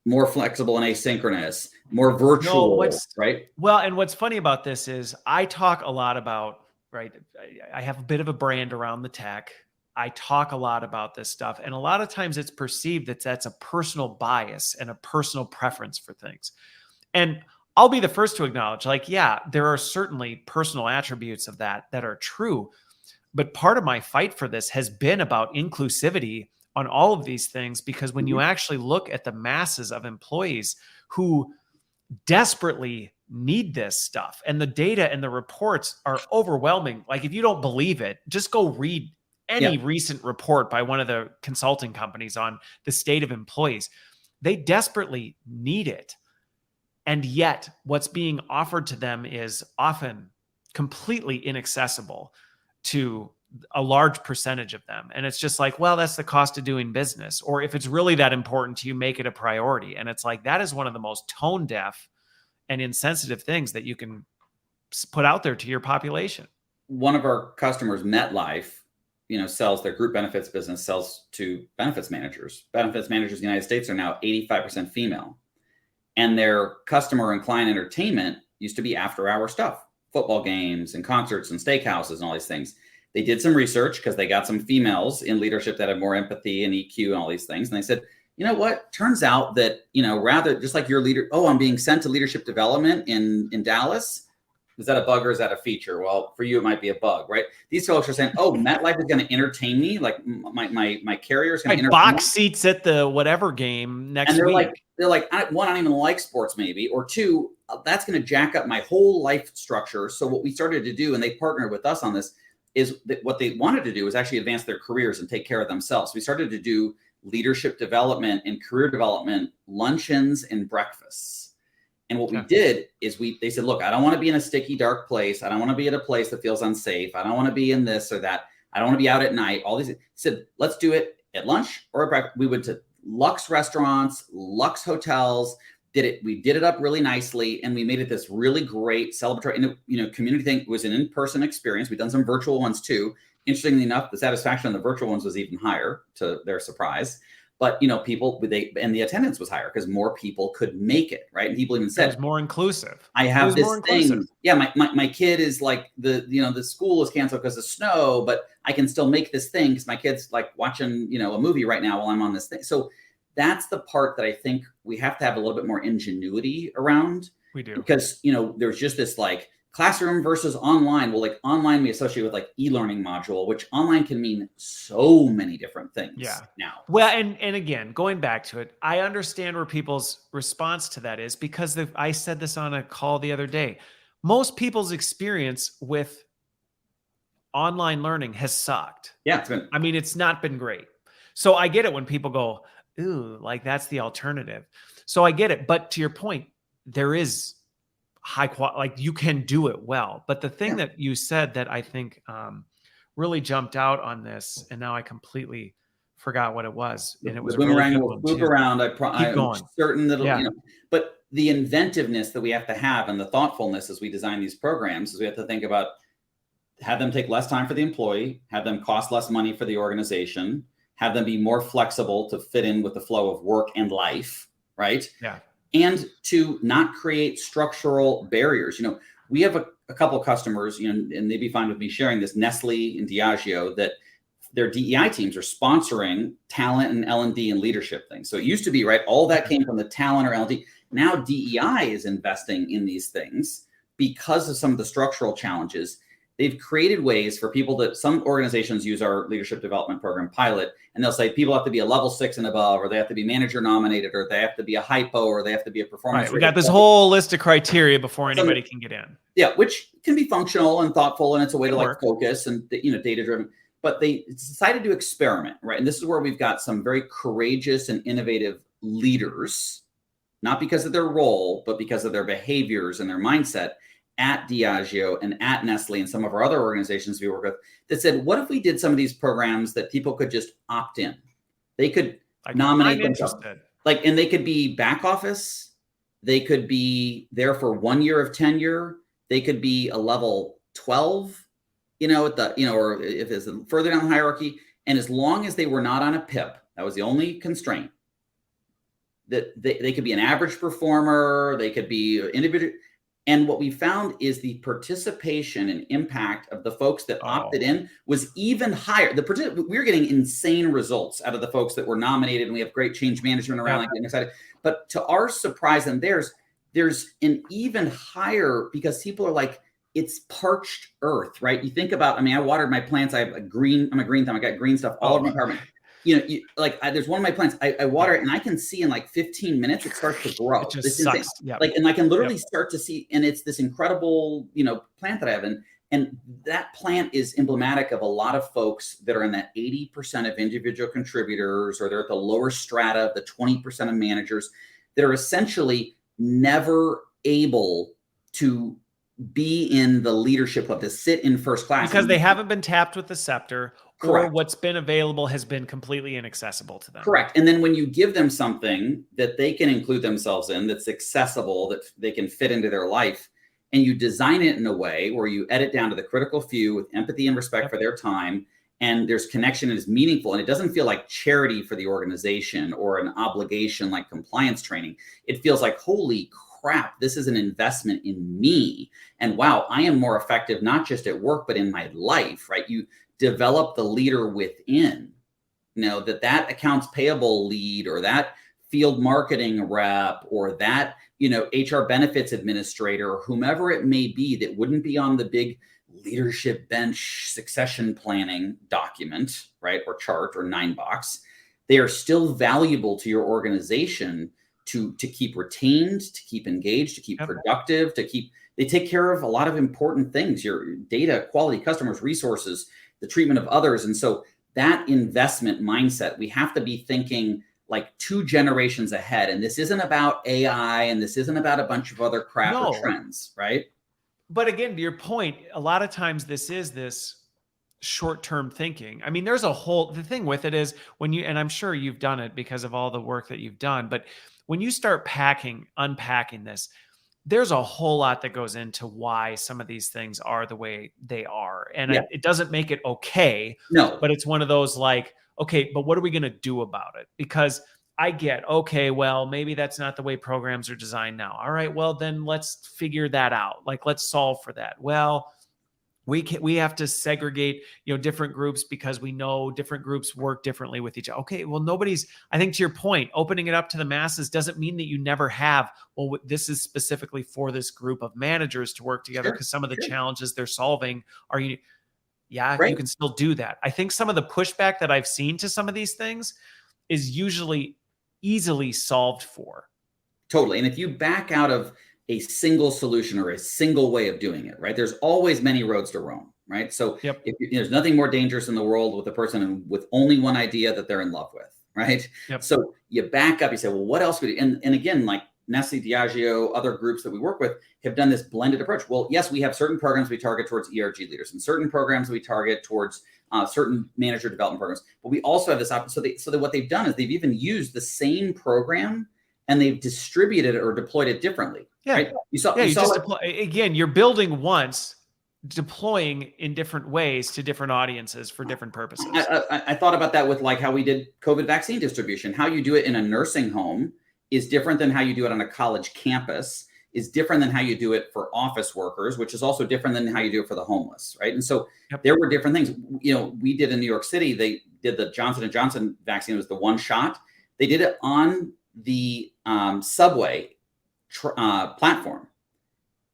more flexible and asynchronous, more virtual, right? Well, and what's funny about this is I talk a lot about, I have a bit of a brand around the tech. I talk a lot about this stuff. And a lot of times it's perceived that that's a personal bias and a personal preference for things. And I'll be the first to acknowledge, there are certainly personal attributes of that are true. But part of my fight for this has been about inclusivity on all of these things, because when you actually look at the masses of employees who desperately need this stuff, and the data and the reports are overwhelming. Like, if you don't believe it, just go read any recent report by one of the consulting companies on the state of employees. They desperately need it. And yet what's being offered to them is often completely inaccessible to a large percentage of them. And it's just like, well, that's the cost of doing business. Or if it's really that important to you, make it a priority. And it's like, that is one of the most tone deaf and insensitive things that you can put out there to your population. One of our customers, MetLife, sells their group benefits business, sells to benefits managers. Benefits managers in the United States are now 85% female. And their customer and client entertainment used to be after-hour stuff, football games and concerts and steakhouses and all these things. They did some research because they got some females in leadership that have more empathy and EQ and all these things. And they said, you know what? Turns out that, rather just like your leader, I'm being sent to leadership development in Dallas. Is that a bug or is that a feature? Well, for you, it might be a bug, right? These folks are saying, MetLife is going to entertain me. Like my carrier is going to entertain box seats at the whatever game next week. Like, they're like, one, I don't even like sports maybe, or 2, that's going to jack up my whole life structure. So what we started to do, and they partnered with us on this, is that what they wanted to do is actually advance their careers and take care of themselves. We started to do leadership development and career development luncheons and breakfasts. And what we did is they said, look, I don't want to be in a sticky, dark place. I don't want to be at a place that feels unsafe. I don't want to be in this or that. I don't want to be out at night. All these said, let's do it at lunch or at breakfast. We went to Lux restaurants, Lux hotels, we did it up really nicely. And we made it this really great celebratory, community thing. It was an in-person experience. We've done some virtual ones too. Interestingly enough, the satisfaction on the virtual ones was even higher, to their surprise. But, people, and the attendance was higher because more people could make it, right? And people even said, it was more inclusive. I have this thing. Yeah, my kid is like, the school is canceled because of snow, but I can still make this thing because my kid's like watching, a movie right now while I'm on this thing. So that's the part that I think we have to have a little bit more ingenuity around. We do. Because, there's just this like classroom versus online. Well, like online we associate with like e-learning module, which online can mean so many different things now. Well, and again, going back to it, I understand where people's response to that is, because I said this on a call the other day. Most people's experience with online learning has sucked. Yeah, it's not been great. So I get it when people go, ooh, like that's the alternative. So I get it. But to your point, there is high quality, like you can do it well. But the thing that you said that I think really jumped out on this, and now I completely forgot what it was. And it was the boomerang will swoop around. I'm certain that but the inventiveness that we have to have and the thoughtfulness as we design these programs is we have to think about, have them take less time for the employee, have them cost less money for the organization, have them be more flexible to fit in with the flow of work and life, right? Yeah. And to not create structural barriers. We have a couple of customers, and they'd be fine with me sharing this, Nestle and Diageo, that their DEI teams are sponsoring talent and L&D and leadership things. So it used to be, right, all that came from the talent or L&D. Now DEI is investing in these things because of some of the structural challenges. They've created ways for people that some organizations use our leadership development program pilot, and they'll say people have to be a level 6 and above, or they have to be manager nominated, or they have to be a hypo, or they have to be a performance. Right. We got this whole list of criteria before anybody can get in. Yeah, which can be functional and thoughtful, and it's a way to like focus and data driven. But they decided to experiment, right? And this is where we've got some very courageous and innovative leaders, not because of their role, but because of their behaviors and their mindset, at Diageo and at Nestle and some of our other organizations we work with, that said, what if we did some of these programs that people could just opt in? They could nominate themselves. And they could be back office. They could be there for 1 year of tenure. They could be a level 12, at the, or if it's further down the hierarchy. And as long as they were not on a PIP, that was the only constraint, that they could be an average performer. They could be individual. And what we found is the participation and impact of the folks that opted in was even higher. We're getting insane results out of the folks that were nominated, and we have great change management around, like getting excited. But to our surprise and theirs, there's an even higher, because people are like, it's parched earth, right? You think about, I watered my plants. I'm a green thumb. I got green stuff all over my apartment. There's one of my plants, I water it and I can see in like 15 minutes, it starts to grow. It just sucks. And I can literally start to see, and it's this incredible, plant that I have. And that plant is emblematic of a lot of folks that are in that 80% of individual contributors, or they're at the lower strata, the 20% of managers that are essentially never able to be in the leadership club, to sit in first class. Because they haven't been tapped with the scepter. Correct. Or what's been available has been completely inaccessible to them. Correct. And then when you give them something that they can include themselves in, that's accessible, that they can fit into their life, and you design it in a way where you edit down to the critical few with empathy and respect for their time, and there's connection and it's meaningful, and it doesn't feel like charity for the organization or an obligation like compliance training. It feels like, holy crap, this is an investment in me. And wow, I am more effective, not just at work, but in my life, right? You develop the leader within, that accounts payable lead, or that field marketing rep, or that, HR benefits administrator, or whomever it may be, that wouldn't be on the big leadership bench succession planning document, right? Or chart or 9-box. They are still valuable to your organization to keep retained, to keep engaged, to keep productive, they take care of a lot of important things, your data, quality, customers, resources, the treatment of others. And so that investment mindset, we have to be thinking like 2 generations ahead. And this isn't about AI, and this isn't about a bunch of other crap or trends, right? But again, to your point, a lot of times this is this short-term thinking. There's the thing with it is and I'm sure you've done it because of all the work that you've done, but when you start unpacking this, there's a whole lot that goes into why some of these things are the way they are. And it doesn't make it okay. No. But it's one of those like, okay, but what are we going to do about it? Because I get, okay, well, maybe that's not the way programs are designed now. All right, well, then let's figure that out. Like, let's solve for that. Well, We have to segregate, different groups because we know different groups work differently with each other. Okay, well, I think to your point, opening it up to the masses doesn't mean that you never have, well, this is specifically for this group of managers to work together because some of the challenges they're solving are unique. Yeah, you can still do that. I think some of the pushback that I've seen to some of these things is usually easily solved for. Totally. And if you back out of a single solution or a single way of doing it, right? There's always many roads to Rome, right? So there's nothing more dangerous in the world with a person with only one idea that they're in love with, right? So you back up, you say, well, what else could you, and again, like Nestle, Diageo, other groups that we work with have done this blended approach. Well, yes, we have certain programs we target towards ERG leaders and certain programs we target towards certain manager development programs, but we also have this option. So that what they've done is they've even used the same program and they've distributed it or deployed it differently. Yeah. Right? Again, you're building once, deploying in different ways to different audiences for different purposes. I thought about that with like how we did COVID vaccine distribution. How you do it in a nursing home is different than how you do it on a college campus, is different than how you do it for office workers, which is also different than how you do it for the homeless, right? And so there were different things. We did in New York City, they did the Johnson & Johnson vaccine. It was the one shot. They did it on the subway platform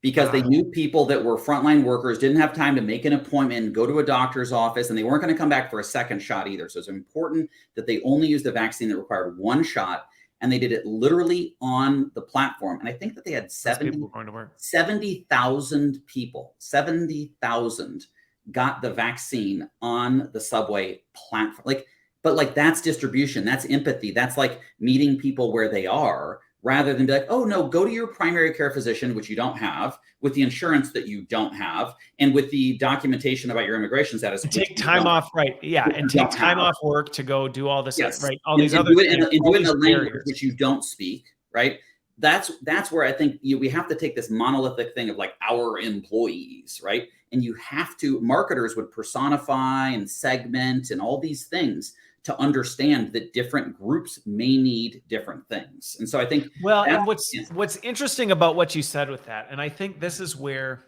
because they knew people that were frontline workers didn't have time to make an appointment, go to a doctor's office, and they weren't going to come back for a second shot either. So it's important that they only used the vaccine that required one shot, and they did it literally on the platform. And I think that they had 70,000 people, 70,000 got the vaccine on the subway platform. But that's distribution, that's empathy, that's like meeting people where they are, rather than be like, oh no, go to your primary care physician, which you don't have, with the insurance that you don't have, and with the documentation about your immigration status. Take time off, right? Yeah, and take time off work to go do all this, right? All and, these and other do it things, in the language which you don't speak, right? That's where I think we have to take this monolithic thing of like our employees, right? And you have to, marketers would personify and segment and all these things to understand that different groups may need different things. And so I think, and what's interesting about what you said with that, and I think this is where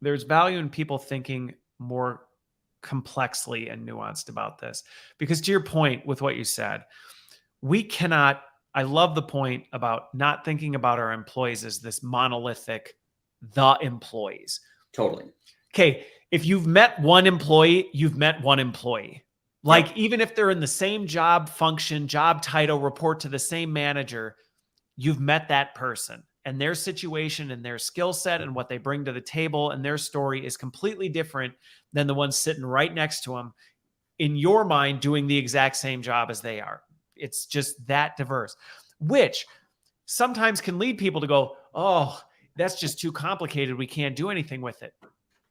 there's value in people thinking more complexly and nuanced about this, because to your point with what you said, I love the point about not thinking about our employees as this monolithic, the employees. Totally. Okay. If you've met one employee, you've met one employee. Like, even if they're in the same job function, job title, report to the same manager, you've met that person, and their situation and their skill set and what they bring to the table and their story is completely different than the one sitting right next to them in your mind doing the exact same job as they are. It's just that diverse, which sometimes can lead people to go, oh, that's just too complicated. We can't do anything with it.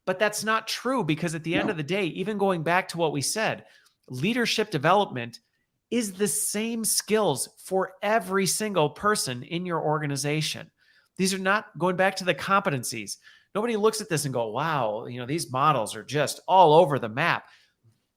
But that's not true, because at the end of the day, even going back to what we said, leadership development is the same skills for every single person in your organization. These are not, going back to the competencies. Nobody looks at this and go, wow, these models are just all over the map.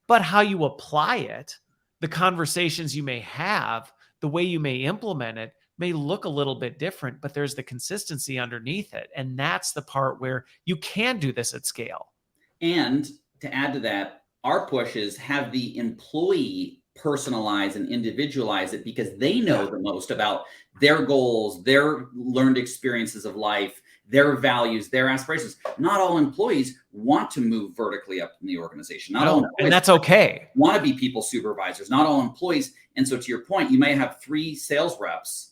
But how you apply it, the conversations you may have, the way you may implement it may look a little bit different, but there's the consistency underneath it. And that's the part where you can do this at scale. And to add to that, our push is have the employee personalize and individualize it, because they know the most about their goals, their learned experiences of life, their values, their aspirations. Not all employees want to move vertically up in the organization. Not all employees, and that's okay, want to be people supervisors. Not all employees. And so to your point, you may have 3 sales reps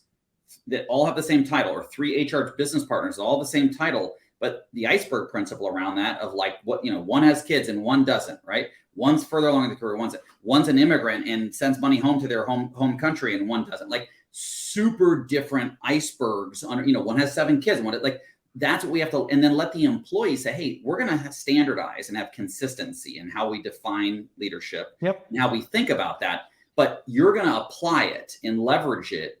that all have the same title, or 3 HR business partners, all the same title. But the iceberg principle around that of like, one has kids and one doesn't, right? One's further along in the career, one's an immigrant and sends money home to their home country, and one doesn't. Like, super different icebergs on, one has 7 kids, and that's what we have to, and then let the employees say, hey, we're going to standardize and have consistency in how we define leadership and how we think about that. But you're going to apply it and leverage it,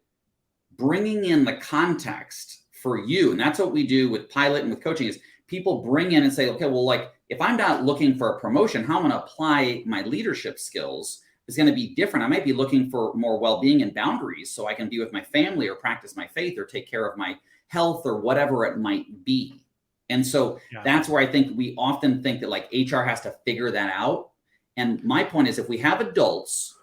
bringing in the context for you. And that's what we do with Pilot and with coaching, is people bring in and say, okay, well, like, if I'm not looking for a promotion, how I'm going to apply my leadership skills is going to be different. I might be looking for more well-being and boundaries so I can be with my family or practice my faith or take care of my health or whatever it might be. And so Yeah. that's where I think we often think that like HR has to figure that out. And my point is, if we have adults,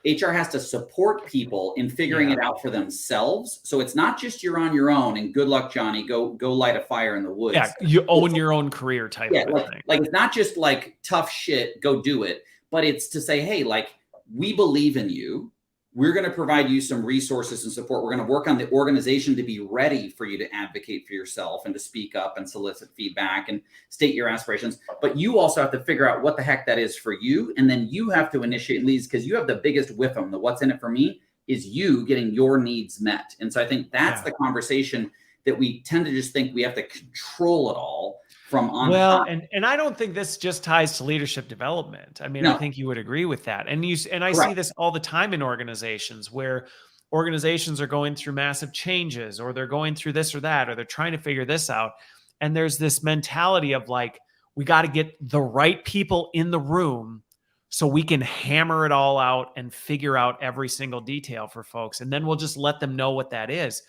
HR has to support people in figuring it out for themselves. So it's not just you're on your own and good luck, Johnny, go light a fire in the woods. Yeah, you own your own career type of thing. Like it's not just like tough shit, go do it, but it's to say, hey, like we believe in you. We're going to provide you some resources and support. We're going to work on the organization to be ready for you to advocate for yourself and to speak up and solicit feedback and state your aspirations. But you also have to figure out what the heck that is for you. And then you have to initiate leads because you have the biggest whiff on the what's in it for me is you getting your needs met. And so I think that's the conversation that we tend to just think we have to control it all from on high. And I don't think this just ties to leadership development. I mean, I think you would agree with that. And I see this all the time in organizations where organizations are going through massive changes, or they're going through this or that, or they're trying to figure this out. And there's this mentality of like, we got to get the right people in the room so we can hammer it all out and figure out every single detail for folks. And then we'll just let them know what that is.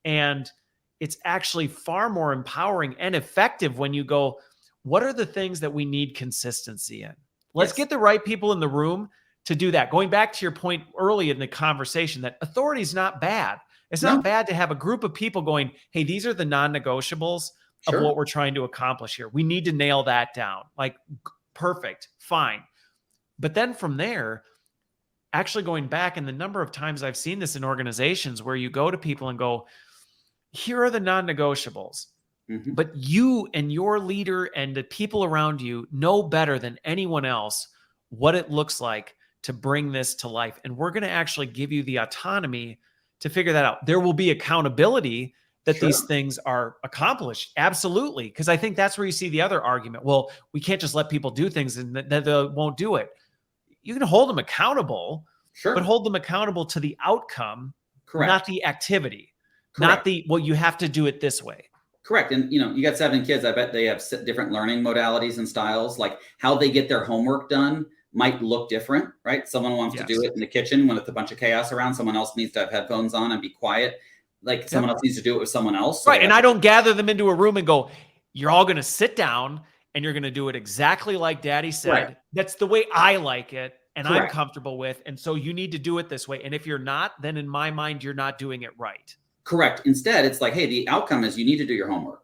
And it's actually far more empowering and effective when you go, what are the things that we need consistency in? Let's get the right people in the room to do that. Going back to your point early in the conversation that authority is not bad. It's not bad to have a group of people going, hey, these are the non-negotiables of what we're trying to accomplish here. We need to nail that down. Like, perfect, fine. But then from there, actually going back, and the number of times I've seen this in organizations where you go to people and go, here are the non-negotiables, but you and your leader and the people around you know better than anyone else what it looks like to bring this to life. And we're going to actually give you the autonomy to figure that out. There will be accountability that these things are accomplished. Absolutely. Because I think that's where you see the other argument. Well, we can't just let people do things and that they won't do it. You can hold them accountable, but hold them accountable to the outcome, not the activity. Not well, you have to do it this way. Correct. And, you got 7 kids. I bet they have different learning modalities and styles, like how they get their homework done might look different, right? Someone wants to do it in the kitchen when it's a bunch of chaos around. Someone else needs to have headphones on and be quiet. Like someone else needs to do it with someone else. Right. And I don't gather them into a room and go, you're all going to sit down and you're going to do it exactly like Daddy said. That's the way I like it and I'm comfortable with. And so you need to do it this way. And if you're not, then in my mind, you're not doing it right. Correct. Instead, it's like, hey, the outcome is you need to do your homework.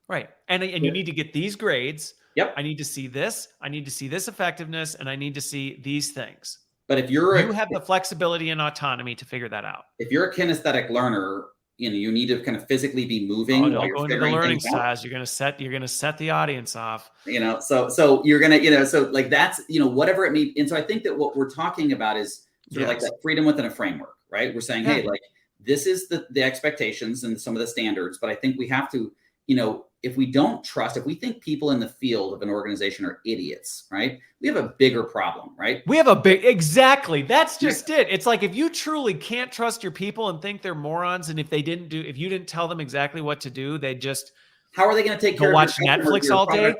Right. And you need to get these grades. Yep. I need to see this. I need to see this effectiveness. And I need to see these things. But if you have the flexibility and autonomy to figure that out. If you're a kinesthetic learner, you need to kind of physically be moving. Don't go into the learning styles. You're going to set the audience off. So you're going to, so like that's, whatever it means. And so I think that what we're talking about is sort of like that freedom within a framework, right? We're saying, hey, like, this is the expectations and some of the standards, but I think we have to, if we don't trust, if we think people in the field of an organization are idiots, right? We have a bigger problem, right? We have exactly. That's just it. It's like, if you truly can't trust your people and think they're morons, and if you didn't tell them exactly what to do, they just, how are they going to take care of watch Netflix all day?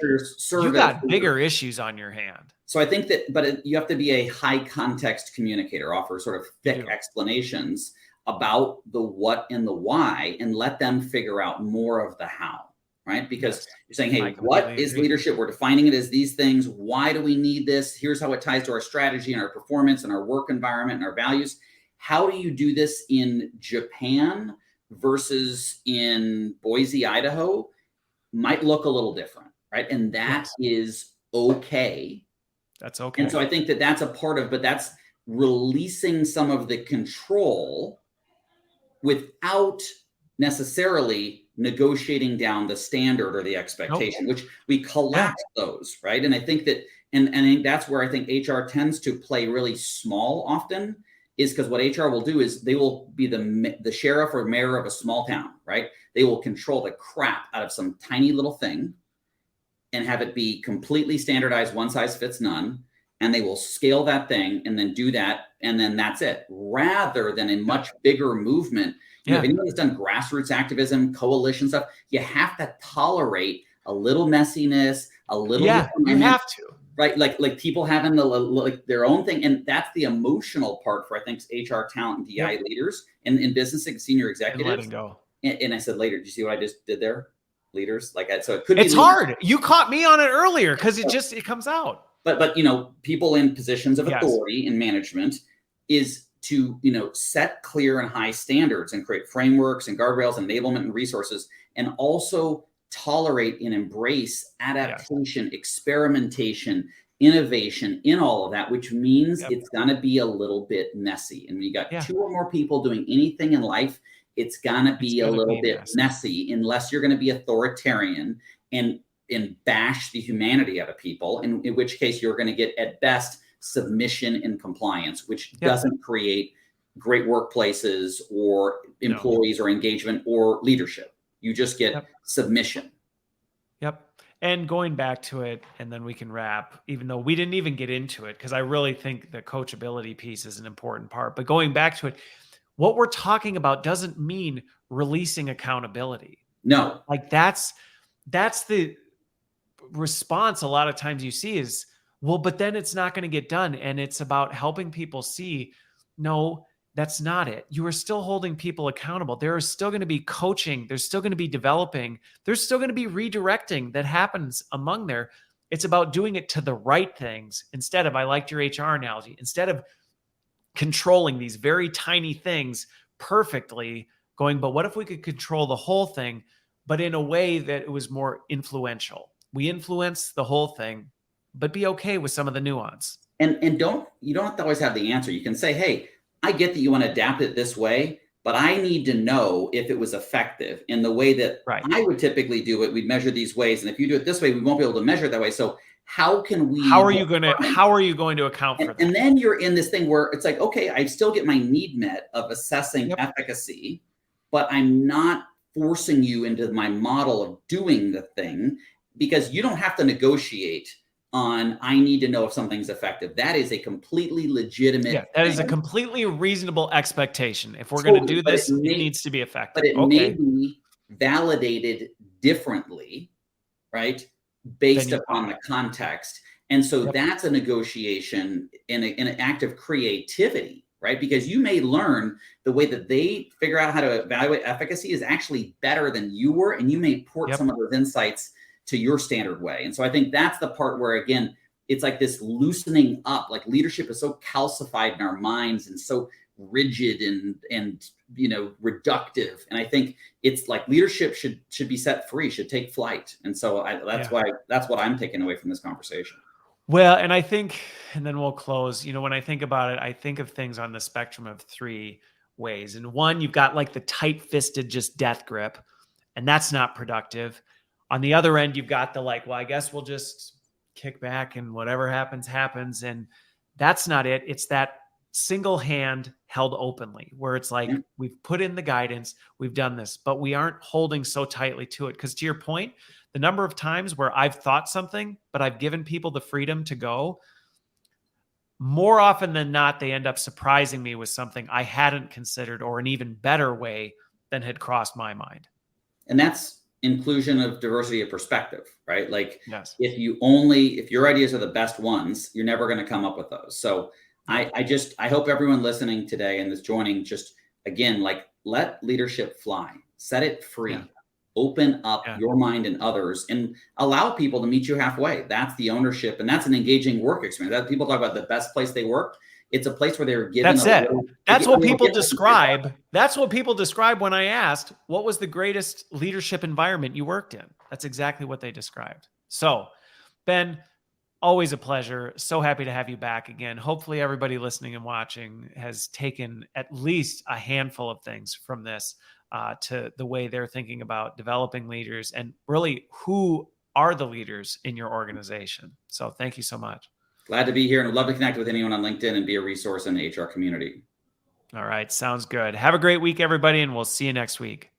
You got bigger issues on your hand. So I think that, but you have to be a high context communicator, offer sort of thick explanations about the what and the why, and let them figure out more of the how, right? Because you're saying, hey, what is leadership? We're defining it as these things. Why do we need this? Here's how it ties to our strategy and our performance and our work environment and our values. How do you do this in Japan versus in Boise, Idaho? Might look a little different, right? And that is okay. That's okay. And so I think that that's a part of, but that's releasing some of the control without necessarily negotiating down the standard or the expectation, which we collapse those, right? And I think that, and I think that's where I think HR tends to play really small often, is because what HR will do is they will be the sheriff or mayor of a small town, right? They will control the crap out of some tiny little thing and have it be completely standardized, one size fits none. And they will scale that thing and then do that. And then that's it, rather than a much bigger movement. If anyone has done grassroots activism, coalition stuff, you have to tolerate a little messiness, a little. You have to. Right. Like people having their own thing. And that's the emotional part for, I think, HR talent and DI leaders and in business and senior executives. And letting go. And I said later, do you see what I just did there? leaders. Like, so it could It's be leaders, hard. You caught me on it earlier because it comes out. but people in positions of Yes. authority and management is to, set clear and high standards and create frameworks and guardrails, enablement and resources, and also tolerate and embrace adaptation, experimentation, innovation in all of that, which means it's going to be a little bit messy. And when you got two or more people doing anything in life, it's going to be a little bit messy unless you're going to be authoritarian and bash the humanity out of people, in which case you're going to get at best submission and compliance, which doesn't create great workplaces or employees or engagement or leadership. You just get submission. Yep. And going back to it, and then we can wrap, even though we didn't even get into it, because I really think the coachability piece is an important part. But going back to it, what we're talking about doesn't mean releasing accountability. No. Like that's the response a lot of times you see is, well, but then it's not going to get done. And it's about helping people see, no, that's not it. You are still holding people accountable. There is still going to be coaching. There's still going to be developing. There's still going to be redirecting that happens among there. It's about doing it to the right things instead of, I liked your HR analogy, instead of controlling these very tiny things perfectly, going, but what if we could control the whole thing, but in a way that it was more influential? We influence the whole thing, but be okay with some of the nuance. And you don't have to always have the answer. You can say, hey, I get that you want to adapt it this way, but I need to know if it was effective in the way that I would typically do it. We'd measure these ways. And if you do it this way, we won't be able to measure it that way. So how can we, how are you going to account for that? And then you're in this thing where it's like, okay, I still get my need met of assessing efficacy, but I'm not forcing you into my model of doing the thing, because you don't have to negotiate on, I need to know if something's effective. That is a completely legitimate that is a completely reasonable expectation. If we're going to do this, it needs to be effective. But it may be validated differently, right? Based upon the context. And so that's a negotiation in an act of creativity, right? Because you may learn the way that they figure out how to evaluate efficacy is actually better than you were. And you may port some of those insights to your standard way. And so I think that's the part where, again, it's like this loosening up. Like leadership is so calcified in our minds and so rigid and reductive. And I think it's like leadership should be set free, should take flight. And so that's what I'm taking away from this conversation. Well, and I think, and then we'll close, when I think about it, I think of things on the spectrum of three ways. And one, you've got like the tight-fisted, just death grip, and that's not productive. On the other end, you've got the like, well, I guess we'll just kick back and whatever happens, happens. And that's not it. It's that single hand held openly where it's like, we've put in the guidance, we've done this, but we aren't holding so tightly to it. Because to your point, the number of times where I've thought something, but I've given people the freedom to go, more often than not, they end up surprising me with something I hadn't considered or an even better way than had crossed my mind. And that's inclusion of diversity of perspective, right? Like if your ideas are the best ones, you're never going to come up with those. So I hope everyone listening today and this joining, just again, like let leadership fly, set it free, open up your mind and others, and allow people to meet you halfway. That's the ownership. And that's an engaging work experience. That people talk about the best place they work. It's a place where they're given. That's it. That's what people describe. That's what people describe when I asked, what was the greatest leadership environment you worked in? That's exactly what they described. So, Ben, always a pleasure. So happy to have you back again. Hopefully everybody listening and watching has taken at least a handful of things from this to the way they're thinking about developing leaders and really who are the leaders in your organization. So thank you so much. Glad to be here and would love to connect with anyone on LinkedIn and be a resource in the HR community. All right. Sounds good. Have a great week, everybody, and we'll see you next week.